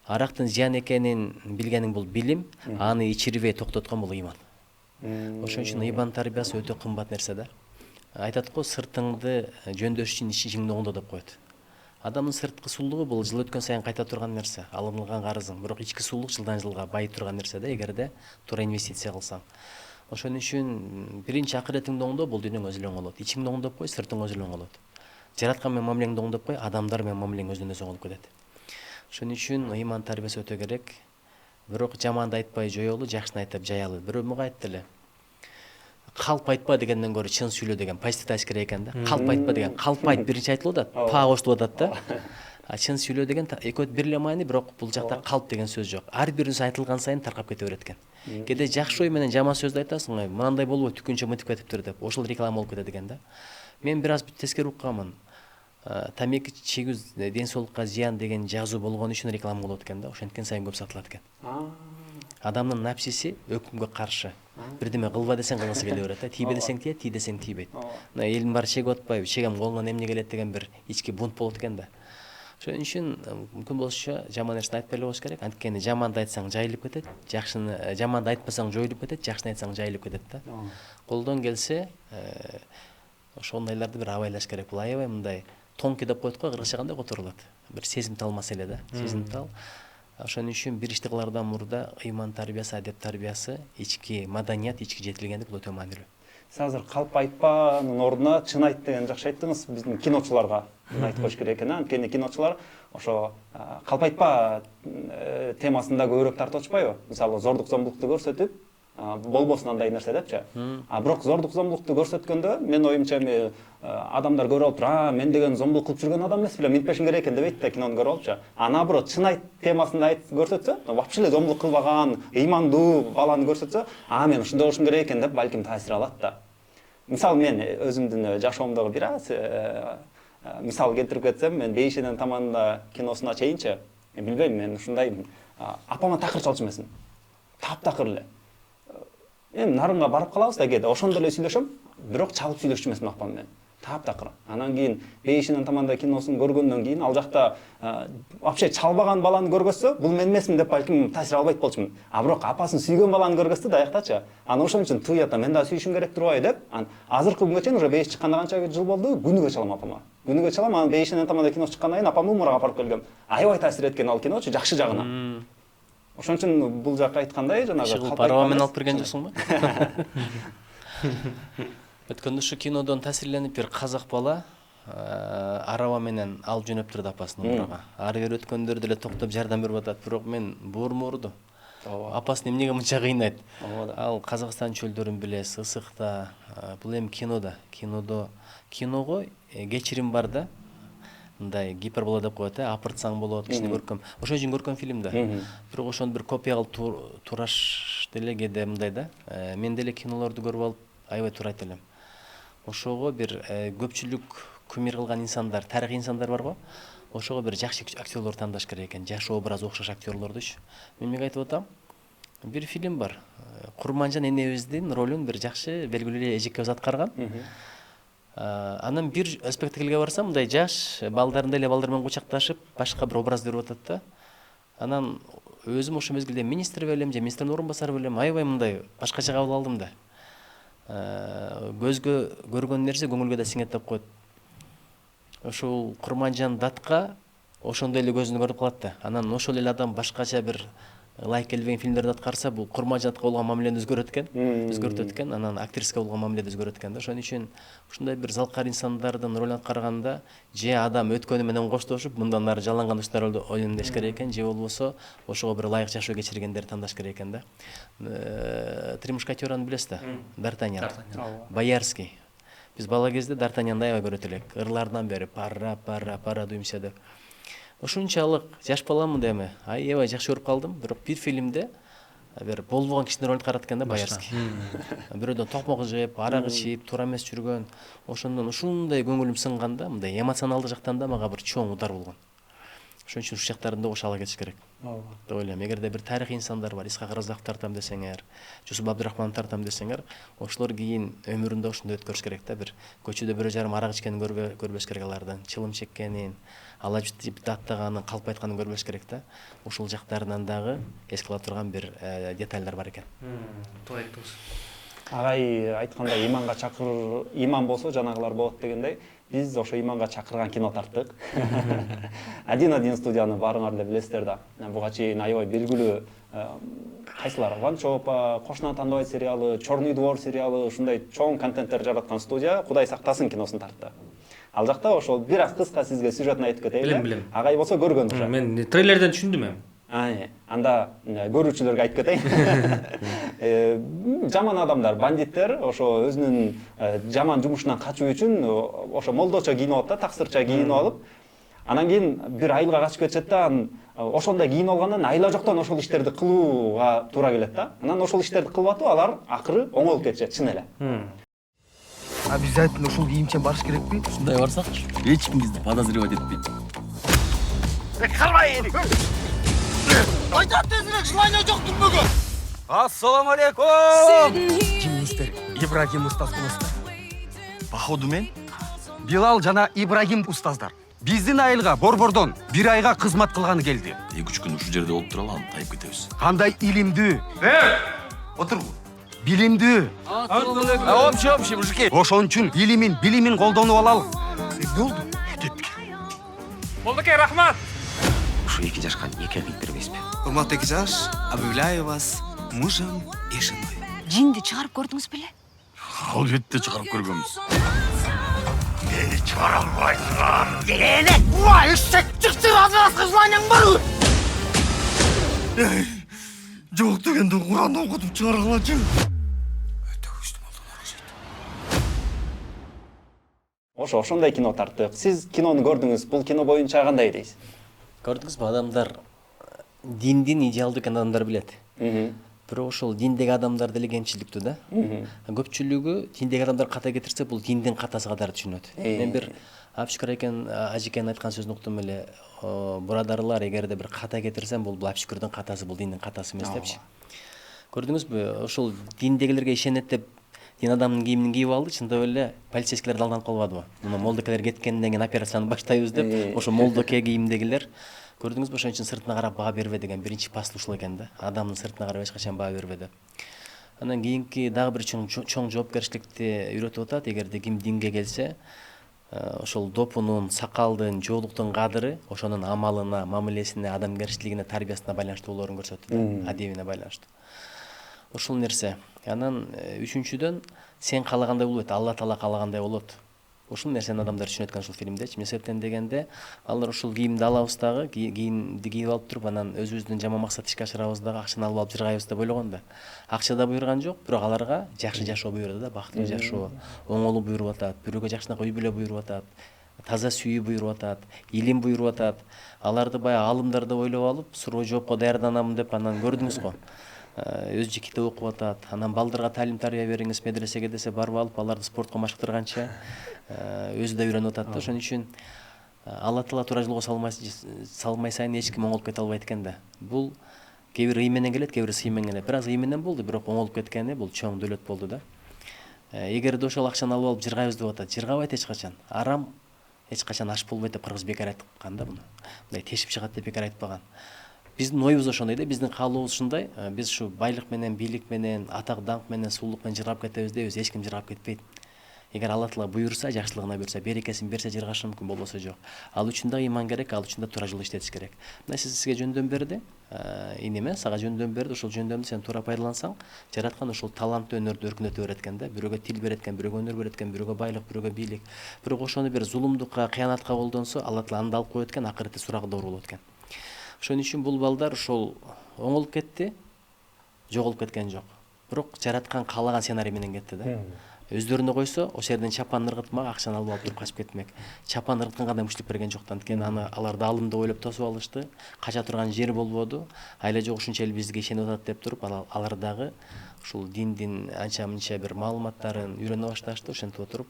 арактын зыян экенин билгениң бул билим, аны ичирбей токтоткон бул ыйман. Ошон үчүн ыйман тарбиясы өтө кымбат нерсе да. Айтат го, сыртыңды жөндөш үчүн ичиңди оңдо деп коет. Адамдын сырткы сулуулугу бул жыл өткөн сайын кайта турган нерсе, алынган карызың. Бирок ички сулуулук жылдан жылга байый турган нерсе да, эгерде туура инвестиция кылсаң. Ошон үчүн биринчи акыретиңди оңдоо, бул дүйнөң өзү эле оңолот. Ичиңди оңдоп кой, сыртың өзү эле оңолот. Жараткан менен мамилеңди оңдоп кой, адамдар менен мамилең өзүнөн өзү оңолуп кетет. Ошон үчүн ыйман тарбиясы өтө керек. Бирок жаманды айтпай жоёлу, жакшыны айтып жаялы. Бирөө мага айтты эле. Калп айтпа дегенден көрө чын сүйлө деген позитив таскер экен да. Калп айтпа деген, калп айт биринчи айтылып атат, па кошулуп атат да. А чын сүйлө деген экөө бир эле маани, бирок бул жакта калп деген сөз жок. Ар биринчи айтылган сайын таркап кете берет экен. Кээде жакшы ой менен жаман сөздү айтасың, мындай болбойт, түкүнчө мынтип кетиптир деп. Ошол реклама болуп кетет экен да. Мен бир аз тескери укканмын. Тамеки чегүү ден соолукка зыян деген жазуу болгон үчүн реклама болот экен да. Ошенткен сайын көп сатылат экен. Адамдын напсиси өкүмгө каршы. Бирдеме кылба десең кылгысы келе берет да. Тийбе десең тиет, тий десең тийбейт. Мына элдин баары чегип атпайбы? Чегем колунан эмне келет деген бир ички бунт болот экен да. Ошон үчүн мүмкүн болушунча жаман нерсени айтпай эле коюш керек. Анткени жаманды айтсаң жайылып кетет, жакшыны жаманды айтпасаң жоюлуп кетет, жакшыны айтсаң жайылып кетет да. Колдон келсе ошондайларды бир абайлаш керек. Бул аябай мындай тонкий деп коет го, кыргызча кандай которулат? Бир сезимтал маселе да, сезимтал. Ошон үчүн бир ишти кылардан мурда ыйман тарбиясы, адеп тарбиясы, ички маданият, ички жетилгендик бул өтө маанилүү. Сиз азыр калп айтпанын ордуна чын айт деген жакшы айттыңыз. Биздин киночуларга айтып коюш керек экен. Анткени киночулар ошо калп айтпа темасында көбүрөөк тартып атышпайбы? Мисалы зордук зомбулукту көрсөтүп, болбосун андай нерсе депчи. Бирок зордук зомбулукту көрсөткөндө мен оюмча адамдар көрүп алып, мен деген зомбулук кылып жүргөн адам эмес беле, минтпешим керек экен дебейт да, кинону көрүп алыпчы. Наоборот, чын айт темасында көрсөтсө, вообще эле зомбулук кылбаган, ыймандуу баланы көрсөтсө, мен ушундай болушум керек экен деп балким таасир алат да. Мисалы мен өзүмдүн жашоомдогу бир аз мисал келтирип кетсем, мен Бейшенен таманда киносуна чейинчи, билбейм, мен ушундаймын. Апама такыр чалчу эмесмин. Таптакыр эле. Мен нарынга барып калабыз да кээде, ошондо эле сүйлөшөм, бирок чалып сүйлөшчү эмесмин апам менен. Таптакыр. Анан кийин Бейшенен таманда киносун көргөндөн кийин ал жакта вообще чалбаган баланы көргөзсө, бул мен эмесмин деп балким таасир албайт болчумун. Бирок апасын сүйгөн баланы көргөздү да аяктачы. Анан ошон үчүн туята мен да сүйүшүм керек турбайбы деп, азыркы күнгө чейин уже Бейш чыкканда канча жыл болду, күнүгө чалам апама. Күнүгө чалам, анан Бейшенен таманда киносу чыккандан кийин апамды умарга апарып келгем. Аябай таасир эткен ал киночу, жакшы жагына. Ошон үчүн бул жакка айткандай жанагы парава менен алып берген жоксуңбу? Өткөндө ушу кинодон таасирленип бир казак бала араба менен алып жөнөптүрдү апасын умрага. Ары бери өткөндөр деле токтоп жардам берип атат, бирок мен боорум ооруду. апасын эмнеге мынча кыйнайт. Ооба да. Ал Казакстан чөлдөрүн билебиз, ысыкта, бул эми киного кечирим бар да. Мындай гипербола деп коет, апыртсаң болот, кичине көркөм. Ошон үчүн көркөм фильм да. Бирок ошону бир копия кылып тураш деле кээде мындай да. Мен деле кинолорду көрүп алып аябай турайт элем. Ошого бир көпчүлүк кумир кылган инсандар, тарыхый инсандар барго. Ошого бир жакшы актерлор тандаш керек экен, жаш образ окшош актерлордучу. Мен эмнеге айтып атам? Бир фильм бар. Курманжан энебиздин ролун бир жакшы белгилүү эле эжекебиз аткарган. Анан бир спектакльге барсам, мындай жаш балдарындай эле балдар менен кучакташып, башка бир образ берип атат да. Анан өзүм ошол мезгилде министр белем же министрдин орун басары белем, аябай мындай башкача кабыл алдым да. Көзгө көргөн нерсе көңүлгө да сиңет деп коет. Ошол Курманжан датка ошондой эле көзүнө көрүп калат да. Анан ошол эле адам башкача бир лайк келбеген фильмдерди аткарса, бул Курманжанга болгон мамилени өзгөртөт экен, анан актриске болгон мамилени өзгөртөт экен да. Ошон үчүн ушундай бир залкар инсандардын ролун аткарганда же адам өткөнү менен коштошуп, мындан ары жаланган иштер ойлонуш керек экен, же болбосо ошого бир лайык жашоо кечиргендерди тандаш керек экен да. Три мушкетёрун билесиз да? Д'Артаньян. Боярский. Биз бала кезде Д'Артаньянды аябай көрөт элек. Ырлардан бери пара дуймся деп. Ушунчалык жаш баламын да эми аябай жакшы көрүп калдым. Бирок бир фильмде бир болбогон кишинин ролун аткарат экен да, Боярский. Бирөөдөн токмок жеп, арак ичип, туура эмес жүргөн. Ошондон ушундай көңүлүм сынганда, мындай эмоционалдык жактан да мага бир чоң удар болгон. Ошон үчүн ушул жактарында окуш ала кетиш керек деп ойлойм. Эгерде бир тарыхый инсандар бар, Исхак Разаковду тартам десеңер, Жусуп Абдырахмановду тартам десеңер, ошолор кийин өмүрүндө ошондой өткөрүш керек да. Бир көчөдө бирөө жарым арак ичкенин көрбөш керек алардан, чылым чеккенин, ала жип даттаганын, калп айтканын көрбөш керек да. Ушул жактарынан дагы эске ала турган бир детальдар бар экен. Туура айттыңыз. Агай айткандай иман болсо жанагылар болот дегендей, биз ошо иманга чакырган кино тарттык. Один студияны баарыңар эле билесиздер да. Буга чейин аябай белгилүү кайсылар Ванчо опа, Кошуна тандабайт сериалы, Чорный двор сериалы, ушундай чоң контенттер жараткан студия Кудай сактасын киносун тартты. Ал жакта ошол бир аз кыска сизге сюжетин айтып кетейли. Билем. Агай болсо көргөн уже. Мен трейлерден түшүндүм эми. Анда көрүүчүлөргө айтып кетейин. Жаман адамдар, бандиттер ошо өзүнүн жаман жумушунан качуу үчүн ошо молдочо кийинип алып да, таксырча кийинип алып, анан кийин бир айылга качып кетишет да, ошондой кийинип алгандан айла жоктон ошол иштерди кылууга туура келет да. Анан ошол иштерди кылып атып, алар акыры оңолуп кетишет, чын эле. Обязательно ушул кийимчен барыш керекпи? Ушундай барсакчы, эч ким бизди подозревать этпейт. Карбай элек. Айтат тезирээк, желание жок түрмөгө. Ассаламу алейкум. Кимдесиздер? Ибрагим устазбыз. Походу мен Билал жана Ибрагим устаздар. Биздин айылга Борбордон бир айга кызмат кылганы келди. 2-3 күн ушул жерде болуп туралы, аны тайып кетебиз. Кандай илимдүү, Отургу. билимдүү. Общий, мужики. Ошон үчүн билимин колдонуп алалы. Не болду? Кеттик. Болдуке, рахмат. Ушу 2 жашка неке кыйдырбайсызбы? Урматтуу эки жаш, объявляю вас мужем и женой. Жинди чыгарып көрдүңүз беле? Албетте чыгарып көргөнбүз. Мени чыгара албайсыңар. Келелек. Уа, эшек чыкты, азырасқа желаниең барбы? Жок дегенде Кур'ан окутуп чыгара алачы. Ошондой кино тарттык. Сиз кинону көрдүңүз. Бул кино боюнча кандай дейсиз? Көрдүңүзбү, адамдар диндин идеалдуу экенин адамдар билет. Бирок ошол диндеги адамдар деле кемчиликтүү да. Көпчүлүгү диндеги адамдар ката кетирсе, бул диндин катасы катары түшүнөт. Мен бир Апшыкыр экен ажекенин айткан сөзүн уктум эле. Бурадарлар, эгерде бир ката кетирсем, бул Апшыкырдын катасы, бул диндин катасы эмес депчи. Көрдүңүзбү, ошол диндегилерге ишенет деп дин адамдын кийимин кийип алды, чындап эле полицейскилер алданып калбадыбы? Мына молдокелер кеткенден кийин операцияны баштайбыз деп, ошо молдоке кийимдегилер көрдүңүзбү, ошон үчүн сыртына карап баа бербе деген биринчи посыл ушул экен да. Адамдын сыртына карап эч качан баа бербе деп. Анан кийинки дагы бир чоң жоопкерчиликти үйрөтүп атат. Эгерде ким динге келсе, ошол допунун, сакалдын, жоолуктун кадыры ошонун амалына, мамилесине, адамгерчилигине, тарбиясына байланыштуу болоорун көрсөтөт да, адебине байланыштуу. Ошол нерсе. Анан үчүнчүдөн сен каалагандай болбойт, Алла Таала каалагандай болот. ушул нерсени адамдар түшүнөт экен ушул фильмдечи. Эмне себептен дегенде алар ушул кийимди алабыз дагы, кийимди кийип алып туруп анан өзүбүздүн жаман максат ишке ашырабыз дагы, акчаны алып жыргайбыз деп ойлогон да. Акча да буйруган жок, бирок аларга жакшы жашоо буйрууда да, бактылуу жашоо, оңолуу буйруп атат, бирөөгө жакшынакай үй бүлө буйруп атат, таза сүйүү буйруп атат, илим буйруп атат. Аларды баягы аалымдар деп ойлоп алып, суроо жоопко даярданамын деп анан көрдүңүз го. Өзү китеп окуп атат, анан балдарга таалим тарбия бериңиз, медресеге десе барып алып, аларды спортко машыктырганча өзү да үйрөнүп атат да. Ошон үчүн Алла Таала туура жолго салмай сайын эч ким оңолуп кете албайт экен да. Бул кээ бир ый менен келет, кээ бир сый менен келет. Бир аз ый менен болду, бирок оңолуп кеткени бул чоң дөөлөт болду да. Эгерде ошол акчаны алып жыргайбыз деп атат, жыргабайт эч качан. Арам эч качан аш болбойт деп кыргыз бекер айткан да буну. Мындай тешип чыгат деп бекер айтпаган. Биздин оюбуз ошондой да, биздин каалообуз ушундай. Биз ушу байлык менен, бийлик менен, атак даңк менен, сулуулук менен жыргап кетебиз дейбиз, эч ким жыргап кетпейт. Эгер Алла Таала буйруса, жакшылыгына буйруса, берекесин берсе жыргашы мүмкүн, болбосо жок. Ал үчүн да ыйман керек, ал үчүн да туура жолдо иштетиш керек. Мына сизге жөндөм берди, инеме сага жөндөм берди, ошол жөндөмдү сен туура пайдалансаң, жараткан ошол таланттуу өнөрдү өркүндөтө берет экен да. Бирөөгө тил берет экен, бирөөгө өнөр берет экен, бирөөгө байлык, бирөөгө бийлик. Бирок ошону бир зулумдукка, кыянатка колдонсо, Алла Таала аны да алып коет экен, акыретте сурагы да оор болот экен. Ошон үчүн бул балдар ошол оңолуп кетти, жоголуп кеткен жок. Бирок жараткан каалаган сценарий менен кетти да. Өздөрүнө койсо, ошол жерден чапан ыргытмак, акчаны алып туруп качып кетмек. Чапан ыргытканга да мүмкүнчүлүк берген жок да. Анткени аны алар даалым деп ойлоп тосуп алышты. Кача турган жер болбоду. Айла жок ушунча эле бизге ишенип атат деп туруп, алар дагы ушул диндин анча мынча бир маалыматтарын үйрөнө башташты. Ошентип отуруп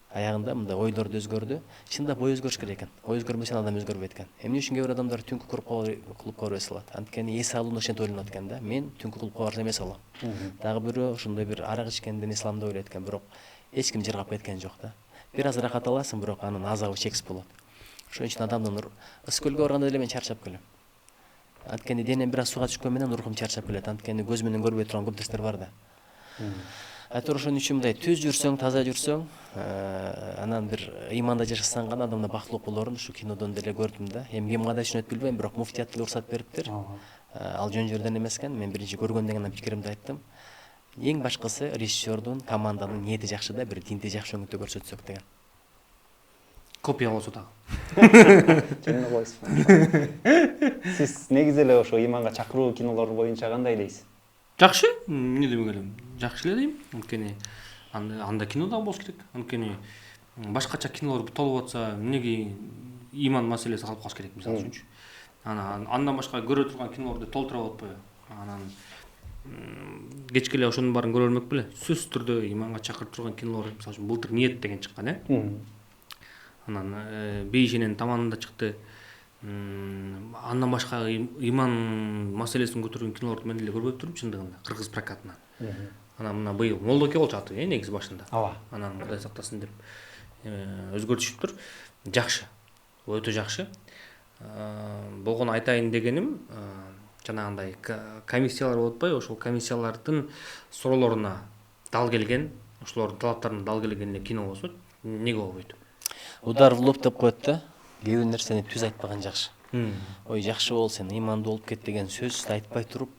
аягында мындай ойлорду өзгөрдү. Чындап ой өзгөрүш керек экен. Ой өзгөрмөсө адам өзгөрбөйт экен. Эмне үчүн кээ бир адамдар түнкү клубка барып эс алат? Анткени эс алуу ошентип ойлонот экен да. Мен түнкү клубка барсам эс алам. Дагы бирөө ошондой бир арак ичкенден эс алам деп ойлойт экен, бирок эч ким жыргап кеткен жок да. Бир аз ырахат аласың, бирок анын азабы чексиз болот. Ошон үчүн адамдын ыс көлгө барганда эле мен чарчап келем. Анткени денем бир аз сууга түшкөн менен рухум чарчап келет. Анткени көз менен көрбөй турган көп нерселер бар да. Айтор ошон үчүн мындай түз жүрсөң, таза жүрсөң, анан бир ыйманда жашасаң гана адамда бактылык болорун ушу кинодон деле көрдүм да. Эми ким кандай түшүнөт билбейм, бирок муфтият деле уруксат бериптир. Ал жөн жерден эмес экен. Мен биринчи көргөндөн кийин пикиримди айттым. Эң башкысы режиссердун, команданын ниети жакшы да, бир динди жакшы өңүттө көрсөтсөк деген. Копия болсо дагы. Жөн койсуз. Сиз негизи эле ошо ыйманга чакыруу кинолор боюнча кандай дейсиз? Жакшы, эмне демек элем? Жакшы эле дейм. Анткени анда кино дагы болуш керек. Анткени башкача кинолор толуп атса, эмнеге ыйман маселеси калып калыш керек мисалы үчүнчү. Андан башка көрө турган кинолорду толтура атпайбы? Анан кечке эле ошонун баарын көрө бермек беле? Сөзсүз түрдө ыйманга чакырып турган кинолор, мисалы үчүн былтыр Ниет деген чыккан, Анан Бейшенен таманында чыкты. Андан башка ыйман маселесин көтөргөн кинолорду мен эле көрбөп турмун чындыгында, кыргыз прокатынан. Анан мына быйыл Молдоке болчу аты, негизи башында. Анан Кудай сактасын деп өзгөртүшүптүр. Жакшы. Өтө жакшы. Болгону айтайын дегеним, жанагындай комиссиялар болуп атпайбы? Ошол комиссиялардын суроолоруна дал келген, ошолордун талаптарына дал келген эле кино болсо, эмнеге болбойт? Удар в лоб деп коет да. Кээ бир нерсени түз айтпаган жакшы. Ой, жакшы бол, сен ыймандуу болуп кет деген сөздү айтпай туруп,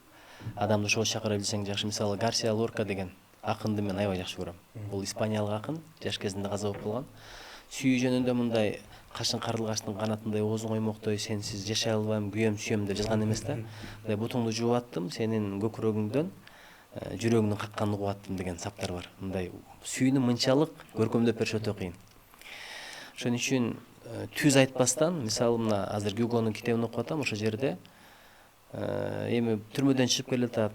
адамды ошого чакыра билсең жакшы. Мисалы Гарсия Лорка деген акынды мен аябай жакшы көрөм. Бул испаниялык акын, жаш кезинде каза болуп калган. Сүйүү жөнүндө мындай кашын карлыгаштын канатындай оозуң оймоктой, сенсиз жашай албайм, күйөм сүйөм деп жазган эмес да. Мындай бутуңду жууп аттым, сенин көкүрөгүңдөн жүрөгүңдүн какканын угуп аттым деген саптар бар. Мындай сүйүүнү мынчалык көркөмдөп бериш өтө кыйын. Ошон үчүн түз айтпастан, мисалы мына азыр Гюгонун китебин окуп атам, ошол жерде эми түрмөдөн чыгып келе атат,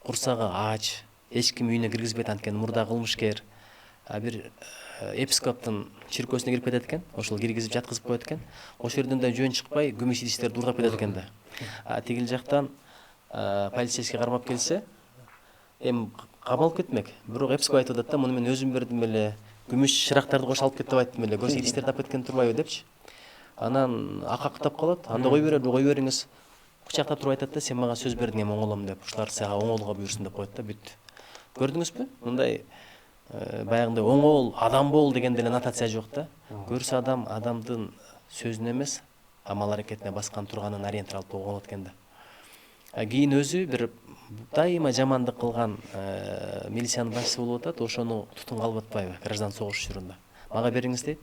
курсагы ач, эч ким үйүнө киргизбейт, анткени мурда кылмышкер. Бир епископтун чиркөөсүнө кирип кетет экен, ошол киргизип жаткызып коет экен. Ошол жерден да жөн чыкпай, күмүш идиштерди уурдап кетет экен да. Тигил жактан полицейский кармап келсе, эми камалып кетмек. Бирок епископ айтып атат да, муну мен өзүм бердим эле, күмүш шырактарды кошуп алып кетип айттым эле, көрсө идиштерди алып кеткен турбайбы депчи. Анан акактап калат, анда кой бериңиз. Кучактап туруп айтат да, сен мага сөз бердиң, эми оңолом деп. Ушулар сага оңолууга буйрсун деп коет да, бүт. Көрдүңүзбү? Мындай баягындай оңол, адам бол деген деле нотация жок да. Көрсө адамдын сөзүнө эмес, амал аракетине баскан турганын ориентир алып болот экен да. Кийин өзү бир дайыма жамандык кылган милициянын башчысы болуп атат, ошону тутунга алып атпайбы, граждан согуш учурунда. мага бериңиз дейт.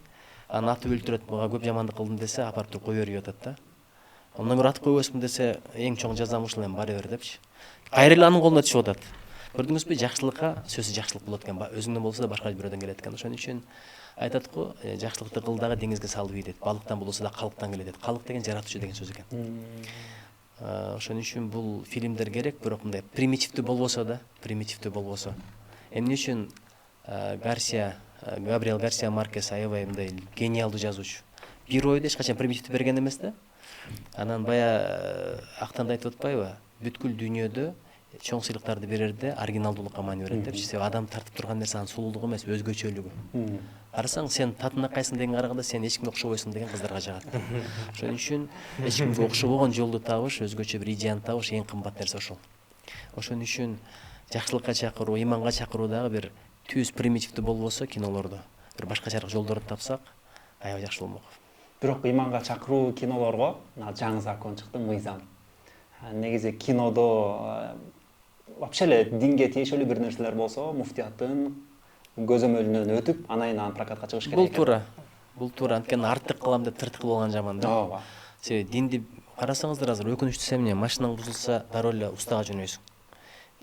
Анан атып өлтүрөт, мага көп жамандык кылдым десе, апарып туруп кой берип атат да. Ондан көрө атып койбосмун десе, эң чоң жазам ушул эми бара бер депчи. Кайра эле анын колуна түшүп атат. Көрдүңүзбү, жакшылыкка сөзсүз жакшылык болот экен, өзүңдөн болсо да башка бирөөдөн келет экен. Ошон үчүн айтат го, жакшылыкты кыл дагы деңизге салып үй дейт. Балыктан болсо да калыктан келет дейт. Калык деген жаратуучу деген сөз экен. Ошон үчүн бул фильмдер керек, бирок мындай примитивдүү болбосо. Эмне үчүн Габриэл Гарсия Маркес аябай мындай гениалдуу жазуучу. Бир ойду эч качан примитивдүү берген эмес да. Анан бая актанда айтып атпайбы? Бүткүл дүйнөдө чоң сыйлыктарды берерде оригиналдуулукка маани берет депчи. Себеби адам тартып турган нерсе анын сулуулугу эмес, өзгөчөлүгү. Карасаң, сен татынакайсың деген караганда сен эч кимге окшобойсуң деген кыздарга жагат. Ошон үчүн эч кимге окшобогон жолду табыш, өзгөчө бир идеяны табыш эң кымбат нерсе ошол. Ошон үчүн жакшылыкка чакыруу, иманга чакыруу дагы бир түз примитивдүү болбосо кинолордо бир башкачараак жолдорду тапсак, аябай жакшы болмок. Бирок иманга чакыруу кинолорго жаңы закон чыкты, мыйзам. Негизи кинодо вообще эле динге тиешелүү бир нерселер болсо, муфтияттын көзөмөлүнөн өтүп, анан прокатка чыгыш керек. Бул туура. Анткени артык кылам деп тыртык кылып алган жаман да. Ооба. Себеби динди карасаңыздар, азыр өкүнүчтүүсү эмне? Машинаң бузулса, дароо эле устага жөнөйсүң.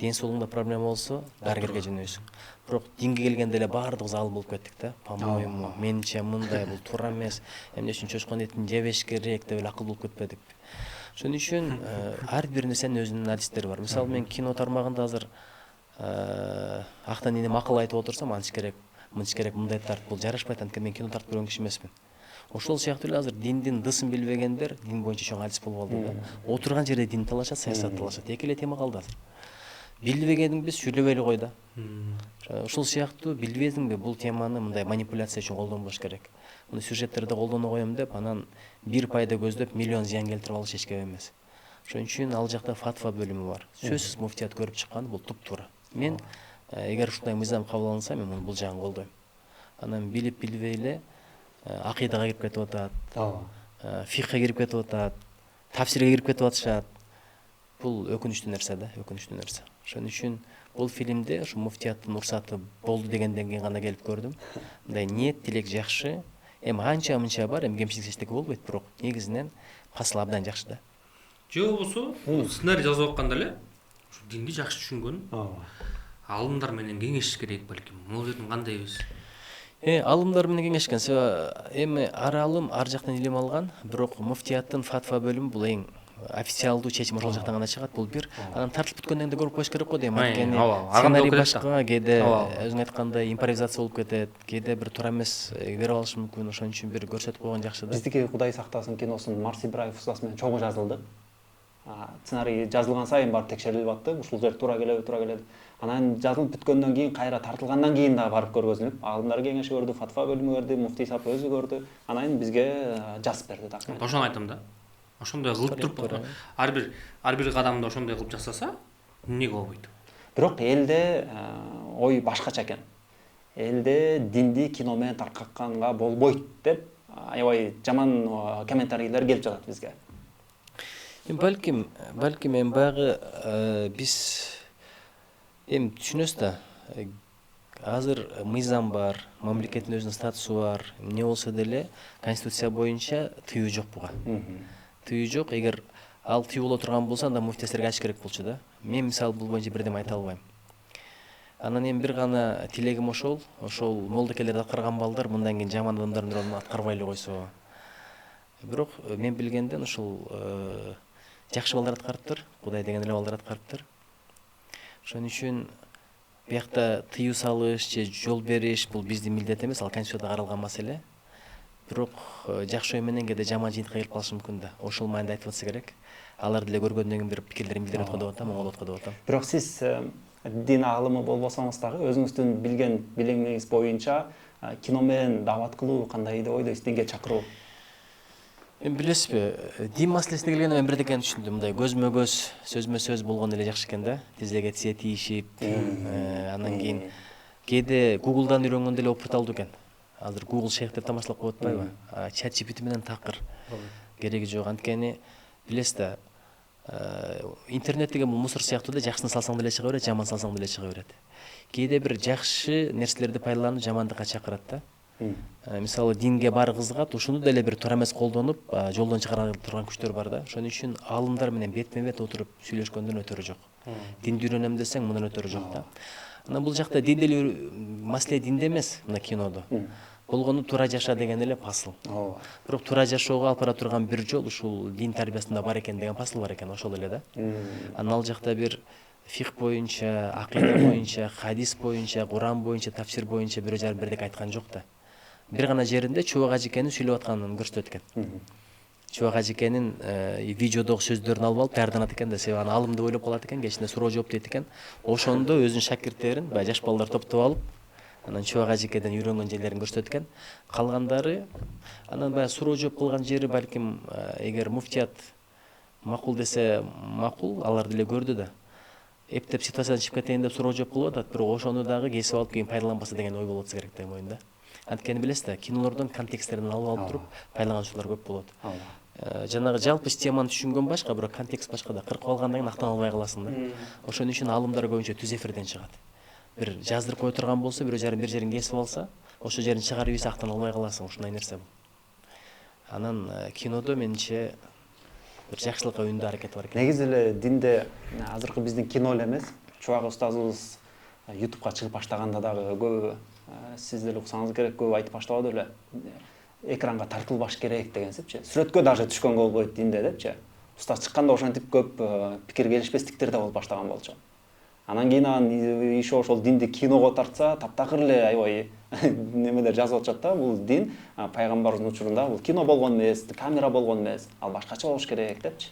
Ден соолугуңда проблема болсо, дарыгерге жөнөйсүң. Бирок динге келгенде эле баардыгыбыз ал болуп кеттик да. По-моему, менимче мындай, бул туура эмес. Эмне үчүн чочкон этин жебеш керек деп эле акыл болуп кетпедик. Ошон үчүн ар бир нерсенин өзүнүн адистери бар. Мисалы, мен кино тармагында азыр актан ине макул айтып отурсам, анчы керек, мынчы керек, мындай тарт, бул жарашпайт, анткени мен кино тартып көргөн киши эмесмин. Ошол сыяктуу эле азыр диндин дысын билбегендер дин боюнча чоң адис болуп алды да. Отурган жерде дин талашат, саясат талашат. Эки эле тема калды азыр. Билбегениңди сүйлөбөй эле кой да. Ошол сыяктуу билбедиңби, бул теманы мындай манипуляция үчүн колдонбош керек. Муну сюжеттерде колдоно коем деп, анан бир пайда көздөп миллион зыян келтирип алыш эч кеп эмес. Ошон үчүн ал жакта фатва бөлүмү бар. Сөзсүз муфтият көрүп чыккан, бул туп-туура. Мен эгер ушундай мыйзам кабыл алынса, мен муну бул жагын колдойм. Анан билип билбей эле акыйдага кирип кетип атат, фикхке кирип кетип атат, тафсирге кирип кетип атышат. Бул өкүнүчтүү нерсе да, өкүнүчтүү нерсе. Ошон үчүн бул фильмде ушу муфтияттын уруксаты болду дегенден кийин гана келип көрдүм. Мындай ниет, тилек жакшы. Эми анча-мынча бар, эми кемчилик чечтеке болбойт, бирок негизинен фасыл абдан жакшы да. Же болбосо, сценарий жазып атканда эле ушу динди жакшы түшүнгөн алымдар менен кеңешиш керек балким. Могул жерден кандайбыз? Алымдар менен кеңешкен. Себеби эми ар алым ар жактан илим алган, бирок муфтияттын фатва бөлүмү бул эң официалдуу чечим ошол жактан гана чыгат, бул бир. Анан тартылып бүткөндөн кийин көрүп коюш керек го дейм. Анткени сценарий башка, кээде өзүң айткандай импровизация болуп кетет, кээде бир туура эмес берип алышы мүмкүн. Ошон үчүн бир көрсөтүп койгон жакшы да. Биздики Кудай сактасын киносунун Марс Ибраев устасы менен чогуу жазылды. Сценарий жазылган сайын барып текшерилип атты. Ушул жер туура келеби. Анан жазылып бүткөндөн кийин, кайра тартылгандан кийин дагы барып көргөзүлүп, алымдар кеңеши көрдү, фатва бөлүмү көрдү, муфтий сап өзү көрдү. Анан бизге жазып берди так. Ошону айтам да. Ошондой кылып туруп, ар бир кадамда ошондой кылып жасаса, эмне болбойт? Бирок элде ой башкача экен. Элде динди кино менен таркатканга болбойт деп аябай жаман комментарийлер келип жатат бизге. Балким эми баягы биз эми түшүнөбүз да. Азыр мыйзам бар, мамлекеттин өзүнүн статусу бар. Эмне болсо деле конституция боюнча тыюу жок буга. Тыюу жок. Эгер ал тыюу боло турган болсо, анда муфтияттарга ачыш керек болчу да. Мен мисалы бул боюнча бирдеме айта албайм. Анан эми бир гана тилегим ошол молдокелерди аткарган балдар мындан кийин жаман адамдардын ролун аткарбай эле койсо. Бирок мен билгенден ушул жакшы балдар аткарыптыр, Кудай деген эле балдар аткарыптыр. Ошон үчүн биякта тыюу салыш же жол бериш бул биздин милдет эмес, ал конституцияда каралган маселе. Бирок жакшы ой менен кээде жаман жыйынтыкка келип калышы мүмкүн да. Ошол маанайда айтып атса керек. Алар деле көргөндөн кийин бир пикирлерин билдирип аткан деп атам, оңолуп аткан деп атам. Бирок сиз дин аалымы болбосоңуз дагы өзүңүздүн билген билимиңиз боюнча кино менен даават кылуу кандай деп ойлойсуз, динге чакыруу? Эми билесизби, дин маселесине келгенде мен бирдекени түшүндүм. Мындай көзмө көз, сөзмө сөз болгон эле жакшы экен да. Тизеге тизе тийишип, андан кийин кээде Google'дан үйрөнгөндө эле опурталдуу экен. Азыр Google шейх деп тамашалап коюп атпайбы? ChatGPT менен такыр. Кереги жок. Анткени билесиз да, интернет деген бул мусор сыяктуу да, жакшыны салсаң деле чыга берет, жаман салсаң деле чыга берет. Кээде бир жакшы нерселерди пайдаланып жамандыкка чакырат да. Мисалы динге бар кызгат, ушуну деле бир туура эмес колдонуп, жолдон чыгара турган күчтөр бар да. Ошон үчүн аалымдар менен бетме бет отуруп сүйлөшкөндөн өтөрү жок. Динди үйрөнөм десең, мындан өтөрү жок да. Анан бул жакта динде маселе динде эмес, мына кинодо. Болгону туура жаша деген эле пасыл. Бирок туура жашоого алып бара турган бир жол ушул дин тарбиясында бар экен деген пасыл бар экен, ошол эле да. Анан ал жакта бир фих боюнча, акыйда боюнча, хадис боюнча, Куран боюнча, тафсир боюнча бирөө жарым бирдек айткан жок да. Бир гана жеринде Чубак ажекенин сүйлөп атканын көрсөтөт экен. Чубак ажекенин видеодогу сөздөрүн алып алып даярданат экен да, себеби аны алым деп ойлоп калат экен, кечинде суроо жооп дейт экен. Ошондо өзүнүн шакирттерин, баягы жаш балдар топтоп алып, анан Чубак ажекеден үйрөнгөн жерлерин көрсөтөт экен. Калгандары анан баягы суроо жооп кылган жери балким эгер муфтият макул десе макул, алар деле көрдү да. Эптеп ситуациядан чыгып кетейин деп суроо жооп кылып атат, бирок ошону дагы кесип алып кийин пайдаланбаса деген ой болот керек деп ойлойм да. Анткени билесиз да, кинолордон контексттерин алып туруп пайдалануучулар көп болот. Жанагы жалпы теманы түшүнгөн башка, бирок контекст башка да. Кыркып алгандан кийин актан албай каласың да. Ошон үчүн аалымдар көбүнчө түз эфирден чыгат. Бир жаздырып кое турган болсо, бирөө жарым бир жерин кесип алса, ошол жерин чыгарып ийсе актан албай каласың, ушундай нерсе бул. Анан кинодо менимче бир жакшылыкка үндүү аракет бар экен. Негизи эле динде азыркы биздин кино эле эмес, Чубак устазыбыз ютубка чыгып баштаганда дагы көбү сиз деле уксаңыз керек, көбү айтып баштабады эле. Экранга тартылбаш керек дегенсипчи. Сүрөткө даже түшкөнгө болбойт динде депчи. Устаз чыкканда ошентип көп пикир келишпестиктер да болуп баштаган болчу. Анан кийин иши ошол динди киного тартса, таптакыр эле аябай немелер жазып атышат да. Бул дин пайгамбардын учурунда бул кино болгон эмес, камера болгон эмес, ал башкача болуш керек депчи.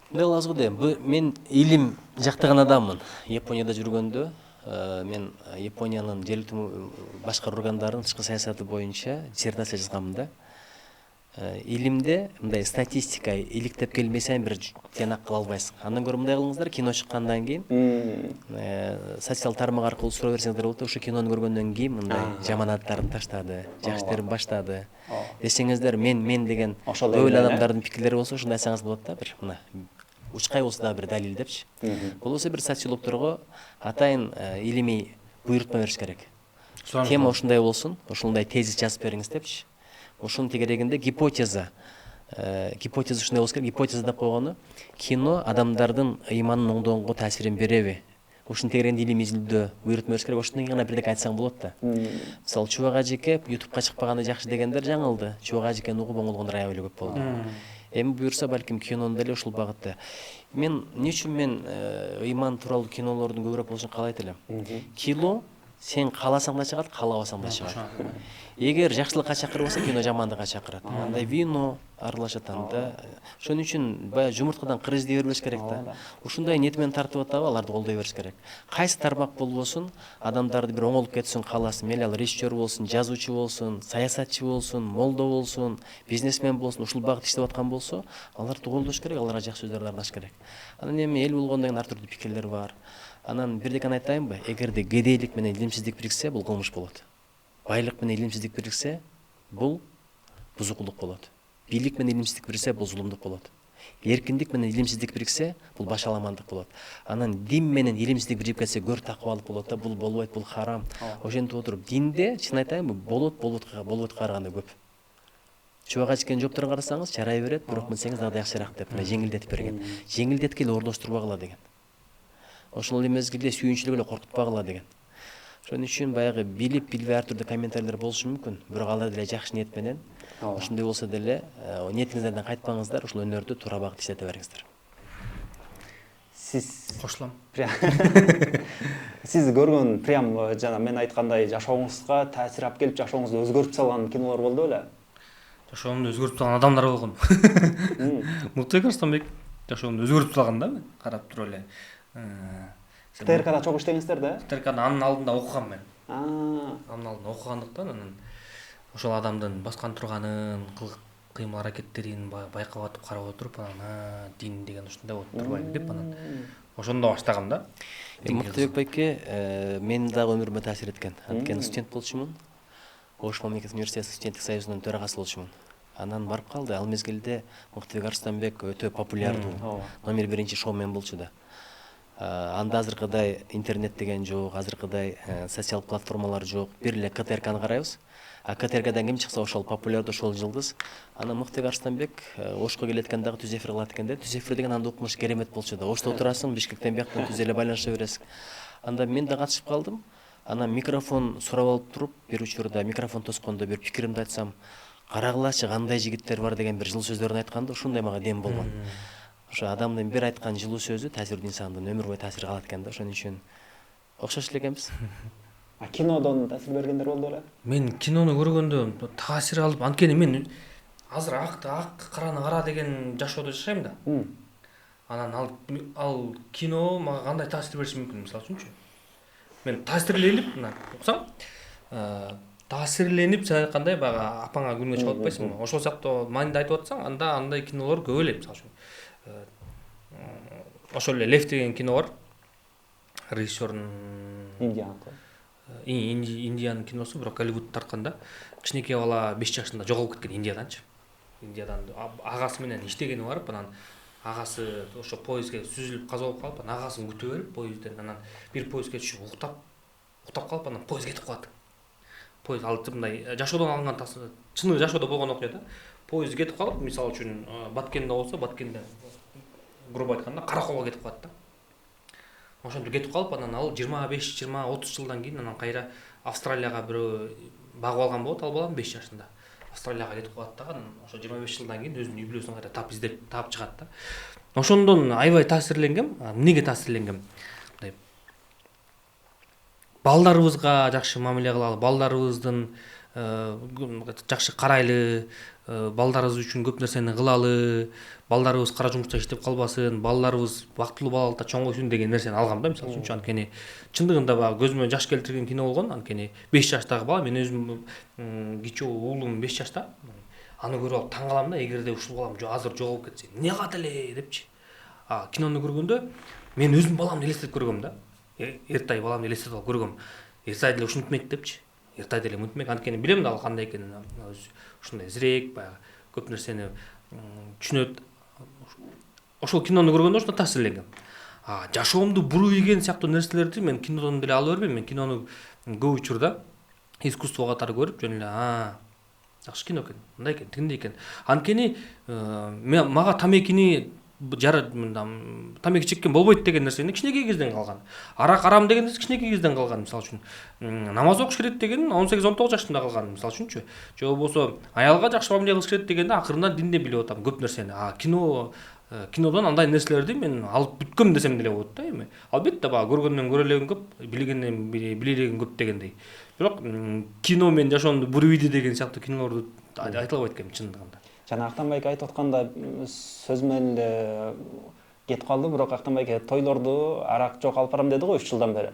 Мындай кылабыз го дейм. Мен илим жактаган адаммын. Японияда жүргөндө мен Япониянын жергиликтүү башкаруу органдарынын тышкы саясаты боюнча диссертация жазганмын да. Илимде мындай статистика иликтеп келбесең бир тыянак кыла албайсың. Андан көрө мындай кылыңыздар, кино чыккандан кийин социал тармак аркылуу суроо берсеңиздер болот. Ошо кинону көргөндөн кийин мындай жаман адаттарын таштады, жакшы иштерин баштады десеңиздер, мен деген көп эле адамдардын пикирлери болсо ушундай айтсаңыз болот да, бир мына учкай болсо да бир далил депчи. Болбосо бир социологдорго атайын илимий буйрутма бериш керек. Тема ушундай болсун, ушундай тезис жазып бериңиз депчи. Ошонун тегерегинде гипотеза ушундай болуш керек. Гипотеза деп койгону кино адамдардын ыйманын оңдоого таасирин береби? Ушунун тегерегинде илимий изилдөө буйрутма бериш керек. Ошондон кийин гана бирдеке айтсаң болот да. Мисалы Чубак ажеке ютубка чыкпаганы жакшы дегендер жаңылды. Чубак ажекени угуп оңолгондор аябай эле көп болду. Эми буюрса балким кинону деле ушул багытта. Мен эмне үчүн ыйман тууралуу кинолордун көбүрөөк болушун каалайт элем. Кино сен кааласаң да чыгат, каалабасаң да чыгат. Эгер жакшылыкка чакырбаса, кино жамандыкка чакырат. Анда вино аралашат анда. Ошон үчүн баягы жумурткадан кыр издей бербеш керек да. Ушундай ниет менен тартып атабы, аларды колдой бериш керек. Кайсы тармак болбосун, адамдарды бир оңолуп кетсин кааласын, мейли ал режиссер болсун, жазуучу болсун, саясатчы болсун, молдо болсун, бизнесмен болсун, ушул багытта иштеп аткан болсо, аларды колдош керек, аларга жакшы сөздөрдү арнаш керек. Анан эми эл болгондон кийин ар түрдүү пикирлер бар. Анан бирдекени айтайынбы? Эгерде кедейлик менен илимсиздик бириксе, бул кылмыш болот. Байлык менен илимсиздик бириксе, бул бузукулук болот. Бийлик менен илимсиздик бириксе, бул зулумдук болот. Эркиндик менен илимсиздик бириксе, бул башаламандык болот. Анан дин менен илимсиздик бирип кетсе, көр такыбалык болот да, бул болбойт, бул харам. Ошентип отуруп, динде, чын айтайынбы, болот караганда көп. Чубак ажекенин жоопторун карасаңыз, жарай берет, бирок билсеңиз дагы жакшыраак деп, мына жеңилдетип берген. Жеңилдеткиле ордоштурбагыла деген. Ошол эле мезгилде сүйүнчүлүк эле коркутпагыла деген. Ошон үчүн баягы билип билбей ар түрдүү комментарийлер болушу мүмкүн. Бирок алар деле жакшы ниет менен. Ошондой болсо деле ниетиңиздерден кайтпаңыздар, ушул өнөрдү туура багытта иштете бериңиздер. Сиз Кошулам. Сиз көргөн прям жана мен айткандай жашооңузга таасир алып келип, жашооңузду өзгөртүп салган кинолор болду беле? Жашоомду өзгөртүп салган адамдар болгон. Муктубек Арстанбек жашоомду өзгөртүп салган да, мен карап туруп эле. ТРКда чогуу иштеңиздер да? ТРКда анын алдында окугам мен. Анын алдында окугандыктан анан ошол адамдын баскан турганын, кыймыл аракеттерин байкап атып карап отуруп, анан дин деген ушундай болуп турбайбы деп анан ошондо баштагам да. Муктубек байке менин дагы өмүрүмө таасир эткен. Анткени студент болчумун. Ош мамлекеттик университети студенттик союзунун төрагасы болчумун. Анан барып калды. Ал мезгилде Муктубек Арстанбек өтө популярдуу. Номер 1 шоумен болчу да. анда азыркыдай интернет деген жок, азыркыдай социалдык платформалар жок. Бир эле КТРКны карайбыз. А КТРКдан ким чыкса ошол популярдуу, ошол жылдыз. Анан Мыктыбек Арыстанбек Ошко келеткенде дагы Түз эфир кылат экен да. Түз эфир деген анда укмуш керемет болчу да. Ошто отурасың, Бишкектен бияктан түз эле байланыша бересиң. Анда мен да катышып калдым. Анан микрофон сурап алып туруп, бир учурда микрофон тоскондо бир пикиримди айтсам, карагылачы кандай жигиттер бар деген бир жылуу сөздөрүн айтканда, ушундай мага дем болгон. Ошо адамдын бир айткан жылуу сөзү таасирдүү инсандын өмүр бою таасир калат экен да. Ошон үчүн окшош эле экенбиз. Кинодон таасир бергендер болду беле? Мен кинону көргөндө таасир алып, анткени мен азыр ак караны кара деген жашоодо жашайм да. Анан ал кино мага кандай таасир бериши мүмкүн, мисалы үчүнчү. Мен таасирленип, мына уксам, таасирленип сен айткандай баягы апаңа күнгө чыгып атпайсыңбы? Ошол сыяктуу мааниде айтып атсаң, анда андай кинолор көп эле, мисалы үчүн. Ошол эле Лев деген кино бар. Режиссердун Индиянын киносу, бирок Голливуд тартканда. Кичинекей бала 5 жашында жоголуп кеткен Индияданчы. Индиядан агасы менен иштегени барып, анан агасы ошо поездге сүзүлүп каза болуп калып, анан агасын күтүп берип поездден, анан бир поездге түшүп уктап калып, анан поезд кетип калат. Поезд алып мындай жашоодон алынган чыны жашоодо болгон окуя да. Поезд кетип калып, мисалы үчүн Баткенде болсо, Баткенде грубо айтканда караколго кетип калат да. Ошентип кетип калып, анан ал 25-20-30 жылдан кийин анан кайра Австралияга бирөө багып алган болот, ал баланы 5 жашында. Австралияга кетип калат да, анан ошо 25 жылдан кийин өзүнүн үй бүлөсүн кайра таап чыгат да. Ошондон аябай таасирленгем. Эмнеге таасирленгем? Мындай балдарыбызга жакшы мамиле кылалы, балдарыбыздын жакшы карайлы, балдарыбыз үчүн көп нерсени кылалы, балдарыбыз кара жумушта иштеп калбасын, балдарыбыз бактылуу балалыкта чоңойсун деген нерсени алгам да, мисалы үчүн. Анткени чындыгында баягы көзүмө жаш келтирген кино болгон. Анткени 5 жаштагы бала, мен өзүм кичүү уулум 5 жашта. Аны көрүп алып таң калам да, эгерде ушул балам азыр жоголуп кетсе, эмне кылат эле депчи. Кинону көргөндө мен өзүм баламды элестетип көргөм да. Эртай баламды элестетип алып көргөм. Эртай деле ушинтмек депчи. Эртай деле мынтмек. Анткени билем да ал кандай экенин. Ушундай зирек, баягы көп нерсени түшүнөт. Ошол кинону көргөндө ошондо таасирленгем. Жашоомду буруп ийген сыяктуу нерселерди мен кинодон деле ала бербейм. Мен кинону көп учурда искусство катары көрүп, жөн эле жакшы кино экен, мындай экен, тигиндей экен. Анткени мага тамекини тамеки чеккен болбойт деген нерсени кичинекей кезден калган. Арак арам деген нерсе кичинекей кезден калган, мисалы үчүн. Намаз окуш керек деген 18-19 жашында калган, мисалы үчүнчү. Же болбосо аялга жакшы мамиле кылыш керек дегенде акырында динден билип атам көп нерсени. Кинодон андай нерселерди мен алып бүткөм десем деле болот да эми. Албетте баягы көргөндөн көрө элегин көп, билгенден биле элегин көп дегендей. Бирок кино мен жашоомду буруп ийди деген сыяктуу кинолорду айта албайт экенмин чындыгында. Жана Актанбайке айтып атканда сөз менен эле кетип калды, бирок Актанбайке тойлорду арак жок алып барам деди го 3 жылдан бери.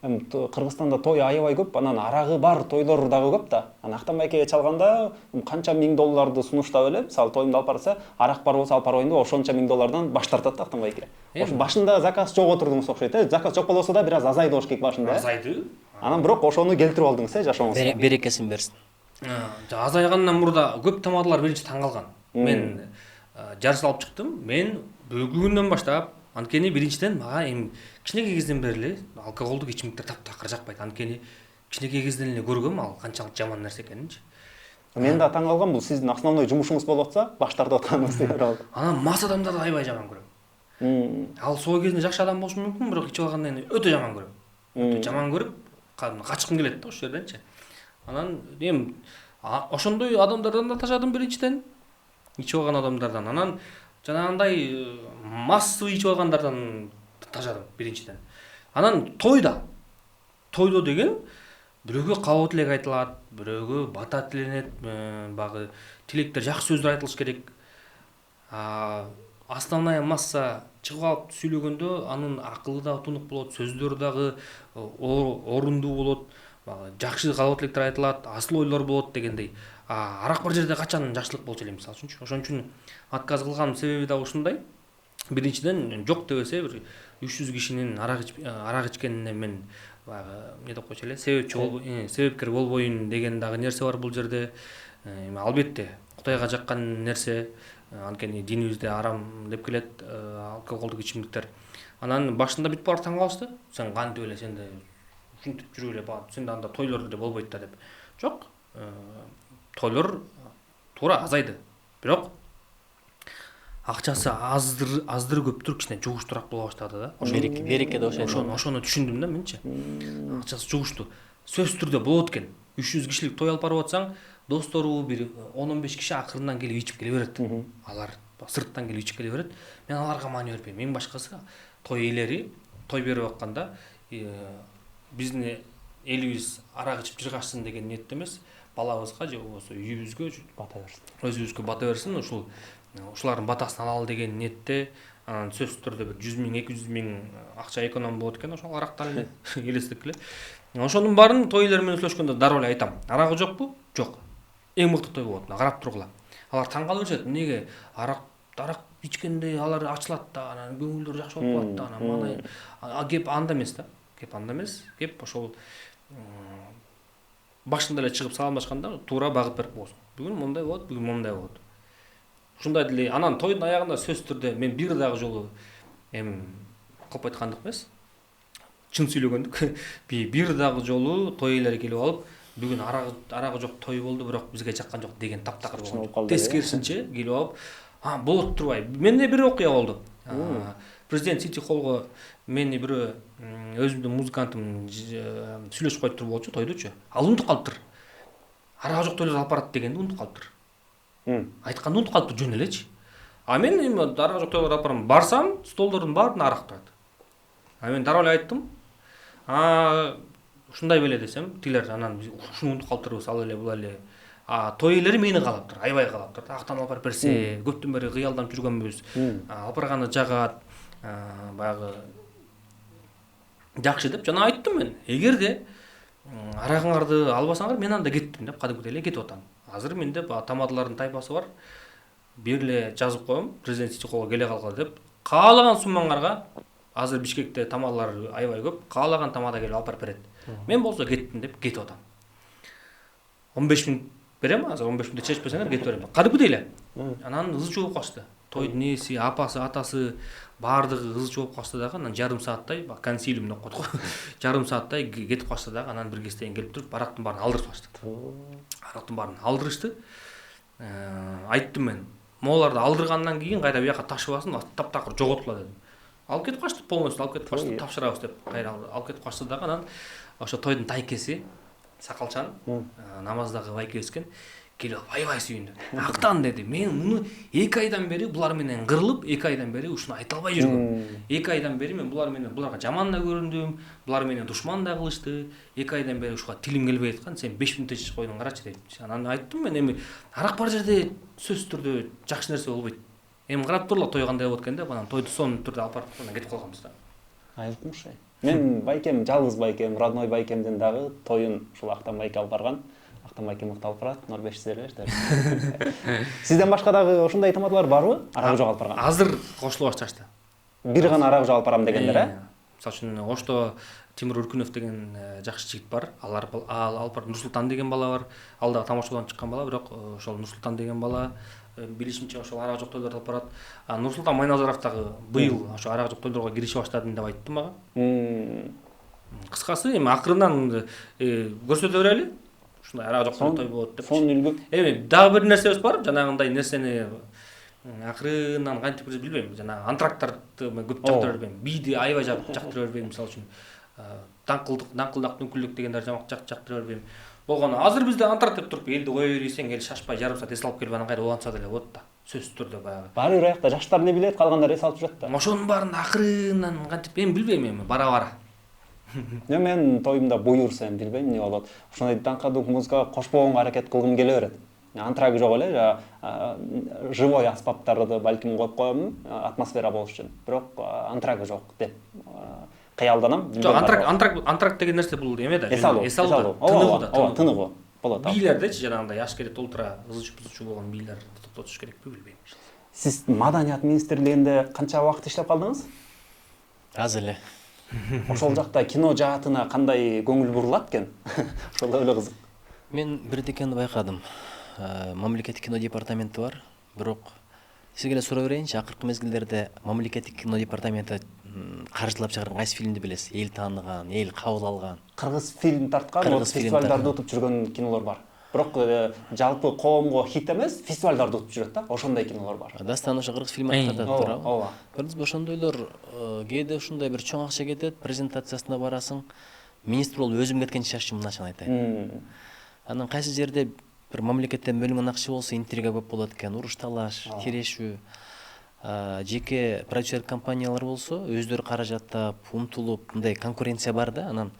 Кыргызстанда той аябай көп, анан арагы бар тойлор дагы көп да. Анан Актанбайкеге чалганда канча миң долларды сунуштап эле, мисалы тоюмду алып барса, арак бар болсо алып барбайм деп ошончо миң доллардан баш тартат да Актанбайке. Ошо башында заказ жок отурдуңуз окшойт, заказ жок болсо да бир аз азайды болуш керек башында. Азайды. Анан бирок ошону келтирип алдыңыз, жашооңузга. Берекесин берсин. Азайгандан мурда көп тамадалар биринчи таң калган. Мен жарыс алып чыктым. Мен бүгүнкү күндөн баштап, анткени биринчиден мага эми кичинекей кезден бери эле алкоголдук ичимдиктер таптакыр жакпайт. Анткени кичинекей кезден эле көргөм ал канчалык жаман нерсе экенинчи. Мен да таң калгам, бул сиздин основной жумушуңуз болуп атса, баш тартып атканыңыз деп аталды. Анан мас адамдарды аябай жаман көрөм. Ал сол кезинде жакшы адам болушу мүмкүн, бирок ичип алгандан кийин өтө жаман көрөм. Өтө жаман көрүп, качкым келет да ошол жерденчи. Анан эми ошондой адамдардан да тажадым биринчиден, ичип алган адамдардан. Анан жанагындай массовый ичип алгандардан тажадым биринчиден. Анан тойдо деген бирөөгө кабыл тилек айтылат, бирөөгө бата тиленет, багы тилектер, жакшы сөздөр айтылыш керек. Основная масса чыгып алып сүйлөгөндө анын акылы да тунук болот, сөздөрү дагы орундуу болот, жакшы кабыл тилектер айтылат, асыл ойлор болот дегендей. Арак бар жерде качан жакшылык болчу эле, мисалы үчүнчү. Ошон үчүн отказ кылган себеби да ушундай. Биринчиден жок дебесе бир 300 кишинин арак ичкенине мен эмне деп койчу эле, себепкер болбоюн деген дагы нерсе бар бул жерде. Албетте Кудайга жаккан нерсе, анткени динибизде арам деп келет алкоголдук ичимдиктер. Анан башында бүт баары таң калышты. Сен кантип эле сенде ушинтип жүрүп эле баат. Сенде анда тойлор деле болбойт да деп. Жок. Тойлор туура азайды. Бирок акчасы аздыр көптүр кичине жугуштураак боло баштады да. Береке да Ошону түшүндүм да менчи. Акчасы жугушту. Сөзсүз түрдө болот экен. 300 кишилик той алып барып атсаң, достору бир 10-15 киши акырынан келип ичип келе берет. Алар сырттан келип ичип келе берет. Мен аларга маани бербейм. Эң башкасы той ээлери той берип атканда биздин элибиз арак ичип жыргашсын деген ниетте эмес, балабызга же болбосо үйүбүзгө бата берсин. Өзүбүзгө бата берсин, ушулардын батасын алалы деген ниетте. Анан сөзсүз түрдө бир 100 миң, 200 миң акча эконом болот экен, ошол арактан эле элестеп эле. Ошонун баарын той элер менен сүйлөшкөндө дароо эле айтам. Арагы жокпу? Жок. Эң мыкты той болот. Карап тургула. Алар таң калып жүрөт. Эмнеге арак ичкенде алар ачылат да, анан көңүлдөрү жакшы болуп калат да, анан мана кеп анда эмес да. Кеп анда эмес. Кеп ошол башында эле чыгып саламлашканда туура багыт берип койсун. Бүгүн мондай болот, бүгүн мондай болот. Ушундай деле анан тойдун аягында сөз түрдө мен бир дагы жолу кылып айткандык эмес. Чын сүйлөгөндүк. Бир дагы жолу той элери келип алып, бүгүн арагы жок той болду, бирок бизге жаккан жок деген таптакыр болгон. Тескерисинче келип алып, болот турбай. Менде бир окуя болду. Президент Сити Холлго мени бирөө өзүмдүн музыкантым сүйлөшүп коюп туруп болчу тойдучу. Ал унутуп калыптыр. Арагы жок тойлор алып барат дегенди унутуп калыптыр. Айтканды унутуп калыптыр жөн элечи. Мен арагы жок тойлор алып барам. Барсам, столдордун баарында арак турат. Мен дароо эле айттым. Ушундай беле десем, тилер анан ушуну унутуп калыптырбыз, ал эле бул эле. Той элери мени каалаптыр, аябай каалаптыр. Актан алып барып берсе, көптөн бери кыялданып жүргөнбүз. Алып барганы жагат, баягы жакшы деп жана айттым мен. Эгерде арагыңарды албасаңар, мен анда кеттим деп, кадимкидей эле кетип атам. Азыр менде тамадалардын тайпасы бар. Бир эле жазып коем, президент Сити Холлго келе калгыла деп. Каалаган суммаңарга азыр Бишкекте тамадалар аябай көп. Каалаган тамада келип алып барып берет. Мен болсо кеттим деп кетип атам. 15 миң берем, азыр 15 миңди чечпесеңер кетип берем. Кадимкидей эле. Анан ызы болуп калышты. Тойдун ээси, апасы, атасы баардыгы ызы болуп калышты дагы. Анан жарым сааттай, консилиум деп коет го. Жарым сааттай кетип калышты дагы. Анан бир кезден келип туруп, арактын баарын алдырып калышты. Арактын баарын алдырышты. Айттым мен. Могуларды алдыргандан кийин кайра бияка ташыбасын, таптакыр жоготкула дедим. Алып кетип калышты, полностью алып кетип калышты, тапшырабыз деп кайра алып кетип калышты дагы. Анан ошо тойдун тайкеси сакалчан, намаздагы байке эскен келип аябай сүйүндү. Актан деди, мен муну 2 айдан бери булар менен кырылып, 2 айдан бери ушуну айта албай жүргөм. 2 айдан бери мен буларга жаман да көрүндүм, булар менен душман да кылышты. 2 айдан бери ушуга тилим келбей аткан, сен 5 мүнөт чечип койдуң карачы деп. Анан айттым мен, эми арак бар жерде сөзсүз түрдө жакшы нерсе болбойт. Эми карап турла той кандай болот экен деп, анан тойду сонун түрдө алып барып анан кетип калганбыз да. Айылтмыш. Мен байкем, жалгыз байкем, родной байкемден дагы тоюн ушул Актан байке алып барган. Актан байке мыкты алып барат, Норбеш сиздер эле. Сизден башка дагы ошондой тамадалар барбы? Арагы жок алып барган. Азыр кошулуп башташты. Бир гана арагы жок алып барам дегендер, Мисалы үчүн Ошто Тимур Үркүнов деген жакшы жигит бар. Ал алып барып Нурсултан деген бала бар. Ал дагы тамашадан чыккан бала, бирок ошол Нурсултан деген бала билишимче ошол арак жок тойлорду алып барат. Нурсултан Майназаров дагы быйыл ошо арак жок тойлорго киришип баштадым деп айтты мага. Кыскасы эми акырынан көрсөтө берели. Ушундай арак жок той болот деп. Фон үлгүп. Эми дагы бир нерсебиз бар. Жанагындай нерсени акырынан кантип билбейм. Жанагы антрактарды мен көп жактыра бербейм. Бийди аябай жактыра бербейм. Мисалы үчүн даңкылдак дүңкүлдүк дегендер жактыра бербейм. Болгону азыр бизде антракт деп туруп элди кое берсең, эл шашпай жарым саат эс алып келип анан кайра улантса деле болот да. Сөзсүз түрдө баягы. Баары бир аякта жаштар не билет, калгандар эс алып жүрөт да. Ошонун баарын акырынан кантип мен билбейм эми, бара-бара. Мен тоюмда буюрса эми билбейм эмне болот. Ошондой даңкалдык музыкага кошпогонго аракет кылгым келе берет. Антрак жок эле, живой аспаптарды балким коюп коем, атмосфера болуш үчүн. Бирок антрак жок деп кыялданам. Жок, антрак деген нерсе бул эме да. Эс алуу. Тыныгуу да. Тыныгуу болот. Бийлердечи жанагындай ашкерет ултра ызычу болгон бийлер токтотуш керекпи билбейм. Сиз Маданият министрлигинде канча убакыт иштеп калдыңыз? Аз эле. Ошол жакта кино жаатына кандай көңүл бурулат экен? Ошол да эле кызык. Мен бирдекени байкадым. Мамлекеттик кино департаменти бар, бирок Сизге эле суроо берейинчи, акыркы мезгилдерде мамлекеттик кино департаменти каржылап чыгарган кайсы фильмди билесиз? Эл тааныган, эл кабыл алган. Кыргыз фильм тарткан, Кыргыз фильм фестивалдарды тарткан. утуп жүргөн кинолор бар. Бирок жалпы коомго хит эмес, фестивалдарды утуп жүрөт да. Ошондой кинолор бар. Дастан ошо кыргыз фильм тартат Ооба, туурабы? ооба. Көрдүңүзбү, ошондойлор кээде ушундай бир чоң акча кетет, презентациясына барасың, министр болуп өзүм кеткенче шашчымын, ачыгын айтайын. Анан кайсы жерде бир мамлекеттен бөлүнгөн акча болсо интрига көп болот экен, уруш талаш, тирешүү. Жеке продюсер компаниялар болсо өздөрү каражаттап, умтулуп, мындай конкуренция бар да. Анан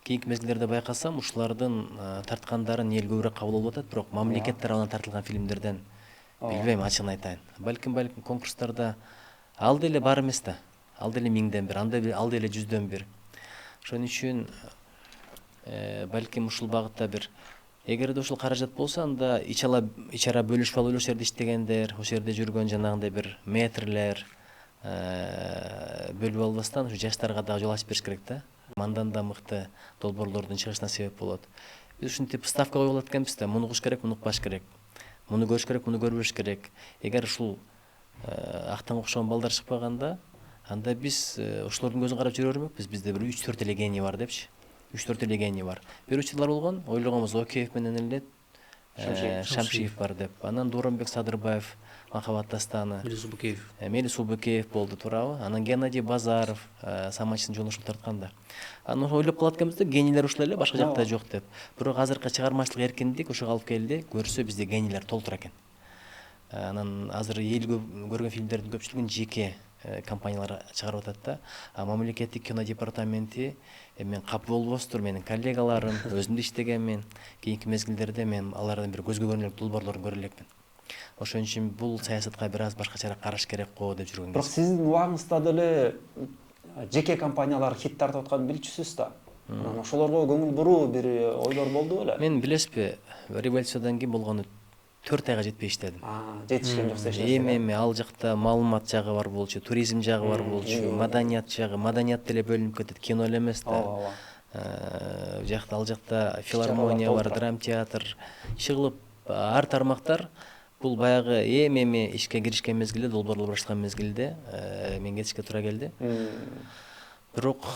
кийинки мезгилдерде байкасам, ушулардын тарткандарын эл көбүрөөк кабыл алып атат, бирок мамлекет тарабынан тартылган фильмдерден билбейм, ачыгын айтайын. Балким конкурстарда ал деле бар эмес да. Ал деле 1000ден 1, ал деле 100дөн 1. Ошон үчүн балким ушул багытта бир эгерде ушул каражат болсо, анда ичара бөлүшүп алып ошол жерде иштегендер, ошол жерде жүргөн жанагындай бир метрлер бөлүп албастан ушу жаштарга дагы жол ачып бериш керек да. Мандан да мыкты долбоорлордун чыгышына себеп болот. Биз ушинтип ставка коюп алат экенбиз да, муну угуш керек, муну укпаш керек. Муну көрүш керек, муну көрбөш керек. Эгер ушул актан окшогон балдар чыкпаганда, анда биз ошолордун көзүн карап жүрө бермөкпүз. Бизде бир 3-4 эле гений бар депчи. 3-4 эле гений бар. Берүүчү жылдар болгон, ойлогонбуз Океев менен эле Шамшиев бар деп. Анан Дууранбек Садырбаев, Махабат дастаны, Мелис Убыкеев болду, туурабы? Анан Геннадий Базаров, Саманчтын жолун ушул тарткан да. Анан ойлоп калат экенбиз да, генийлер ушул эле, башка жакта жок деп. Бирок азыркы чыгармачылык эркиндик ошого алып келди, көрсө бизде генийлер толтура экен. Анан азыр эл көргөн фильмдердин көпчүлүгүн жеке компаниялар чыгарып атат да. Мамлекеттик кино департаменти мен капы болбостур, менин коллегаларым, өзүм да иштегенмин. Кийинки мезгилдерде мен алардан бир көзгө көрүнөрлүк долбоорлорун көрө элекмин. Ошон үчүн бул саясатка бир аз башкачараак караш керек го деп жүргөн. Бирок сиздин убагыңызда деле жеке компаниялар хит тартып атканын билчүсүз да. Анан ошолорго көңүл буруу бир ойлор болду беле? Мен билесизби, революциядан кийин болгону 4 айга жетпей иштедим. Жетишкен жоксуз. Эми ал жакта маалымат жагы бар болчу, туризм жагы бар болчу, маданият жагы, маданият деле бөлүнүп кетет, кино эле эмес да. Ал жакта филармония бар, драм театр, чыгылып ар тармактар бул баягы эми ишке киришкен мезгилде, долбоорлоп баштаган мезгилде мен кетишке туура келди. Бирок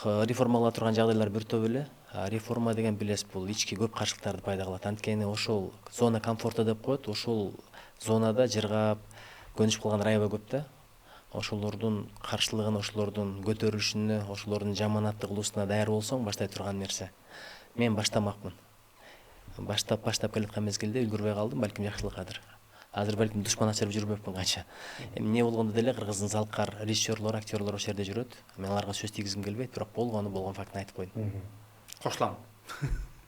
реформалаа турган жагдайлар бир топ эле. Реформа деген билесиз, бул ички көп каршылыктарды пайда кылат. Анткени ошол зона комфорта деп коет, ошол зонада жыргап, көнүшүп калгандар аябай көп да. Ошолордун каршылыгына, ошолордун көтөрүлүшүнө, ошолордун жаманатты кылуусуна даяр болсоң, баштай турган нерсе. Мен баштамакмын. Баштап келаткан мезгилде үлгүрбөй калдым, балким жакшылыккадыр. Азыр балким душман ачырып жүрбөкмүн канча. Эми эмне болгондо деле кыргыздын залкар режиссерлор, актерлор ошол жерде жүрөт. Мен аларга сөз тийгизгим келбейт, бирок болгон фактын айтып койдум. Кошулам.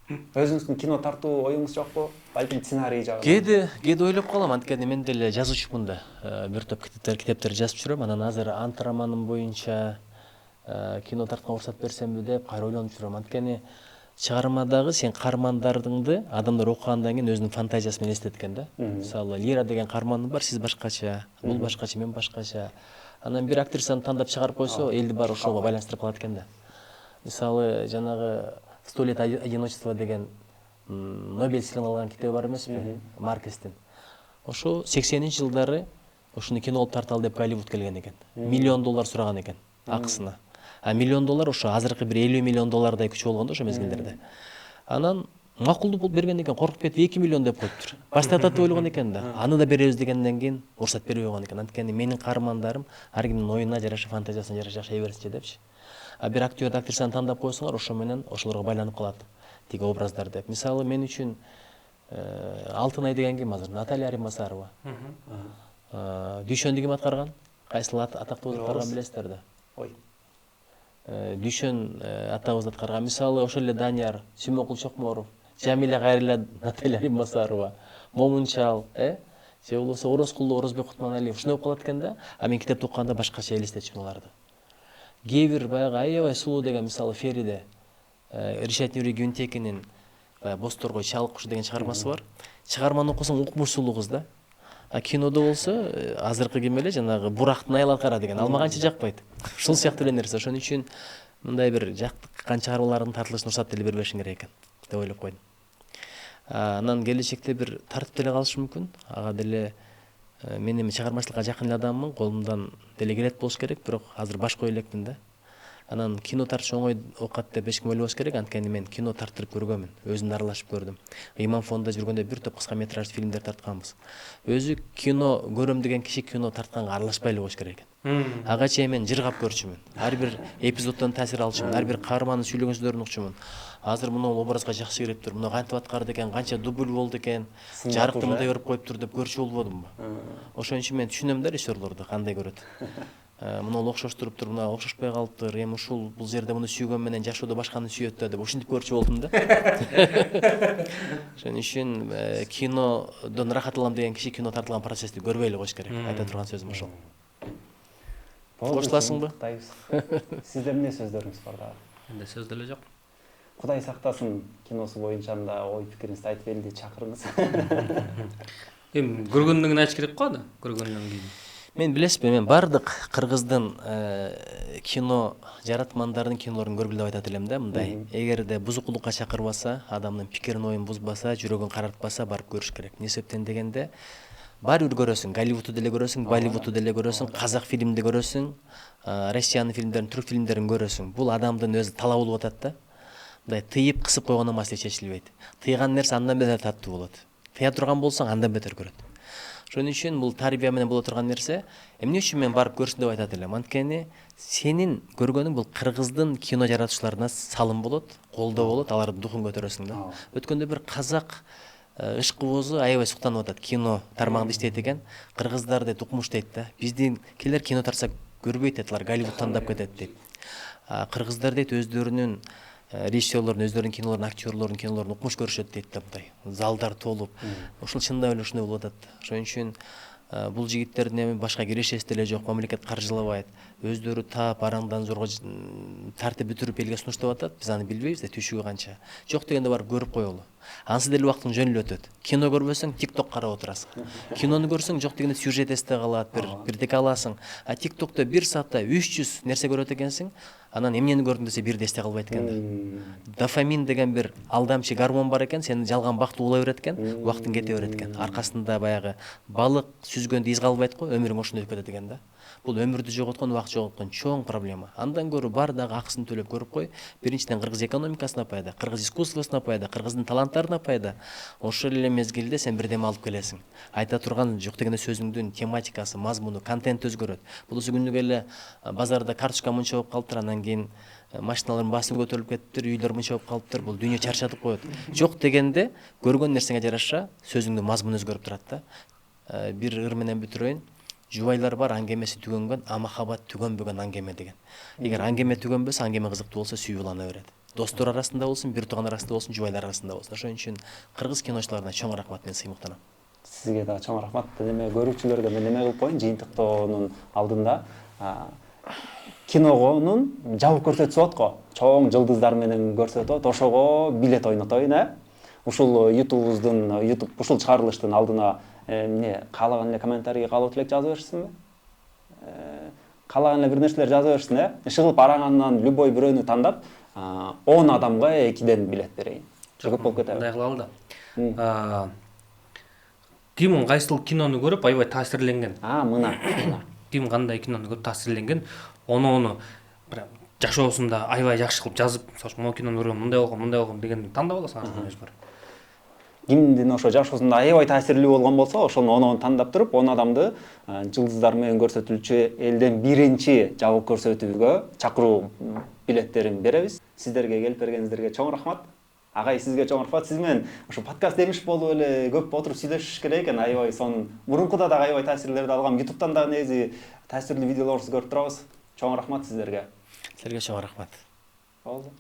Өзүңүздүн кино тартуу оюңуз жокпу? Балким сценарий жагы. Кээде ойлоп калам, анткени мен деле жазуучумун да. Бир топ китептер жазып жүрөм. Анан азыр Ант романым боюнча кино тартканга уруксат берсемби деп кайра ойлонуп жүрөм. Анткени чыгармадагы сен каармандардыңды адамдар окугандан кийин өзүнүн фантазиясы менен эстеткен да. Мисалы, Лира деген каарманым бар, сиз башкача, бул башкача, мен башкача. Анан бир актрисаны тандап чыгарып койсо, элди баары ошого байланыштырып калат экен да. Мисалы, жанагы «100 лет одиночества» деген Нобель сыйлыгын алган китеби бар эмеспи, Маркестин. Ошо 80-жылдары ошону кино кылып тарталы деп Голливуд келген экен. $1 миллион сураган экен акысына. $1 миллион ошо азыркы бир $50 миллион күчү болгондо ошо мезгилдерде. Анан макулдуу болуп берген экен, коркуп кетип 2 миллион деп коюптур. Баштатат деп ойлогон экен да. Аны да беребиз дегенден кийин уруксат бербей койгон экен. Анткени менин каармандарым ар кимдин оюна жараша, фантазиясына жараша жашай берсичи депчи. Бир актер, актрисаны тандап койсоңор, ошо менен ошолорго байланып калат тиги образдар деп. Мисалы, мен үчүн Алтынай деген ким азыр? Наталья Римасарова. Дүйшөндү ким аткарган? Кайсыл атактуу аткарган билесиздер да? Ой. Дүйшөн атабызды аткарган. Мисалы, ошол эле Данияр, Сүймөкул Чокморов, Жамиля Кайрилла, Наталья Римасарова, Момунчал, же болбосо Орозкулду Орозбек Кутманалиев ушундай болуп калат экен да. Мен китепти окуганда башкача элестетчүмүн аларды. Кээ баягы аябай сулуу деген, мисалы, Фериде, Ришат Нури Гүнтекинин Босторгой чалык кушу деген чыгармасы бар. Чыгарманы окусаң укмуш сулуу кыз да. Кинодо болсо азыркы ким эле жанагы Бурактын аял кара деген ал мага анча жакпайт. Ушул сыяктуу эле нерсе. Ошон үчүн мындай бир жактыккан чыгармалардын тартылышына уруксат деле бербешиң керек экен деп ойлоп койдум. Анан келечекте бир тартып деле калышы мүмкүн. Ага деле Мен эми чыгармачылыкка жакын эле адаммын, колумдан деле келет болуш керек, бирок азыр баш кое элекмин да. Анан кино тартыш оңой оокат деп эч ким ойлобош керек, анткени мен кино тарттырып көргөнмүн, өзүм да аралашып көрдүм. Иман фондунда жүргөндө бир топ кыска метражды фильмдер тартканбыз. Өзү кино көрөм деген киши кино тартканга аралашпай эле коюш керек экен. Ага чейин мен жыргап көрчүмүн. Ар бир эпизоддон таасир алчумун, ар бир каармандын сүйлөгөн сөздөрүн укчумун. Азыр мына образга жакшы кирип тур, мына кантип аткарды экен, канча дубль болду экен, жарыкты мындай көрүп коюптур деп көрчү болбодумбу? Ошон үчүн мен түшүнөм да режиссерлорду кандай көрөт. Мына окшоштуруп туруп, мына окшошпой калыптыр, эми ушул бул жерде муну сүйгөн менен жашоодо башканы сүйөт да деп ушинтип көрчү болдум да. Ошон үчүн кинодон рахат алам деген киши кино тартылган процессти көрбөй эле коюш керек. Айта турган сөзүм ошол. Коштуласыңбы? Сизде эмне сөздөрүңүз бар дагы? Менде сөз деле жок. Кудай сактасын, киносу боюнча да ой пикириңизди айтып элди чакырыңыз. Эми көргөндөн кийин айтыш керек го да, көргөндөн кийин. Мен билесизби, мен бардык кыргыздын кино жаратмандардын кинолорун көргүлө деп айтат элем да, мындай. Эгерде бузукулукка чакырбаса, адамдын пикирин оюн бузбаса, жүрөгүн карартпаса, барып көрүш керек. Эмне себептен дегенде, баары бир көрөсүң, Голливудту деле көрөсүң, Болливудту деле көрөсүң, казак фильмди көрөсүң, Россиянын фильмдерин, түрк фильмдерин көрөсүң. Бул адамдын өзү талабы болуп атат да. Мындай тыйып кысып койгондон маселе чечилбейт. Тыйган нерсе андан бетер таттуу болот. Тыя турган болсоң андан бетер көрөт. Ошон үчүн бул тарбия менен боло турган нерсе. Эмне үчүн мен барып көрсүн деп айтат элем? Анткени сенин көргөнүң бул кыргыздын кино жаратуучуларына салым болот, колдоо болот, алардын духун көтөрөсүң да. Өткөндө бир казак ышкыбозу аябай суктанып атат, кино тармагында иштейт экен. Кыргыздар дейт укмуш дейт да. Биздикилер кино тартса көрбөйт дейт, алар Голливуд тандап кетет дейт. Кыргыздар дейт өздөрүнүн режиссерлордун, өздөрүнүн кинолорун, актерлордун кинолорун укмуш көрүшөт дейт да, мындай. Залдар толуп. Ушул чындап эле ушундай болуп атат. Ошон үчүн бул жигиттердин эми башка кирешеси деле жок, мамлекет каржылабайт. Өздөрү таап араңдан зорго тартып бүтүрүп элге сунуштап атат. Биз аны билбейбиз да, түйшүгү канча. Жок дегенде барып көрүп коелу. Ансы деле убактың жөн эле өтөт. Кино көрбөсөң, TikTok карап отурасың. Кинону көрсөң, жок дегенде сюжет эсте калат, бирдеке аласың. А TikTokто 1 саатта 300 нерсе көрөт экенсиң, анан эмнени көрдүң десе бирди эсте калбайт экен да. Дофамин деген бир алдамчы гормон бар экен, сени жалган бактуу угула берет экен, убактың кете берет экен. Аркасында баягы балык сүзгөндө из калбайт го, өмүрүң ошондой өтүп кетет экен да. Бул өмүрдү жоготкон, убакыт жоготкон чоң проблема. Андан көрү бар дагы акысын төлөп көрүп кой. Биринчиден кыргыз экономикасына пайда, кыргыз искусствосуна пайда, кыргыздын таланттарына пайда. Ошол эле мезгилде сен бирдеме алып келесиң. Айта турган жок дегенде сөзүңдүн тематикасы, мазмуну, контенти өзгөрөт. Бул күнүгө эле базарда карточка мынча болуп калыптыр, анан кийин машиналардын баасы көтөрүлүп кетиптир, үйлөр мынча болуп калыптыр. Бул дүйнө чарчатып коет. Жок дегенде көргөн нерсеңе жараша сөзүңдүн мазмуну өзгөрүп турат да. Бир ыр менен бүтүрөйүн. Жубайлар бар, аңгемеси түгөнгөн, а махаббат түгөнбөгөн аңгеме деген. Эгер аңгеме түгөнбөсө, аңгеме кызыктуу болсо сүйүү улана берет. Достор арасында болсун, бир тууган арасында болсун, жубайлар арасында болсун. Ошон үчүн кыргыз киночуларына чоң рахмат, мен сыймыктанам. Сизге да чоң рахмат. Эме көрүүчүлөргө мен эме кылып коеюн, жыйынтыктоонун алдында кинонун жабык көрсөтүшүп атат го. Чоң жылдыздар менен көрсөтөт, ошого билет ойнотоюн, Ушул YouTube ушул чыгарылыштын алдына эмне каалаган эле комментарийге калып элек жазып беришсиңби? Каалаган эле бир нерселер жазып беришсиң, Ишыгып араңандан любой бирөөнү тандап, 10 адамга 2ден билет берейин. Көп болуп кетеби? Мындай кылалы да. Ким кайсыл кинону көрүп аябай таасирленген. Мына. Ким кандай кинону көрүп таасирленген, ону прям жашоосунда аябай жакшы кылып жазып, могу кинону көргөм, мындай болгон дегенди тандап аласың мажбур. Кимдин ошо жашоосунда аябай таасирлүү болгон болсо, ошону 10 тандап туруп, 10 адамды жылдыздар менен көрсөтүлчү элден биринчи жабык көрсөтүүгө чакыруу билеттерин беребиз. Сиздерге келип бергениңиздерге чоң рахмат. Агай, сизге чоң рахмат. Сиз менен ошо подкаст демиш болуп эле көп отуруп сүйлөшүш керек экен. Аябай сонун мурункуда дагы аябай таасирлерди алгам. YouTube'дан дагы негизи таасирлүү видеолорду көрүп турабыз. Чоң рахмат сиздерге. Силерге чоң рахмат. Болду.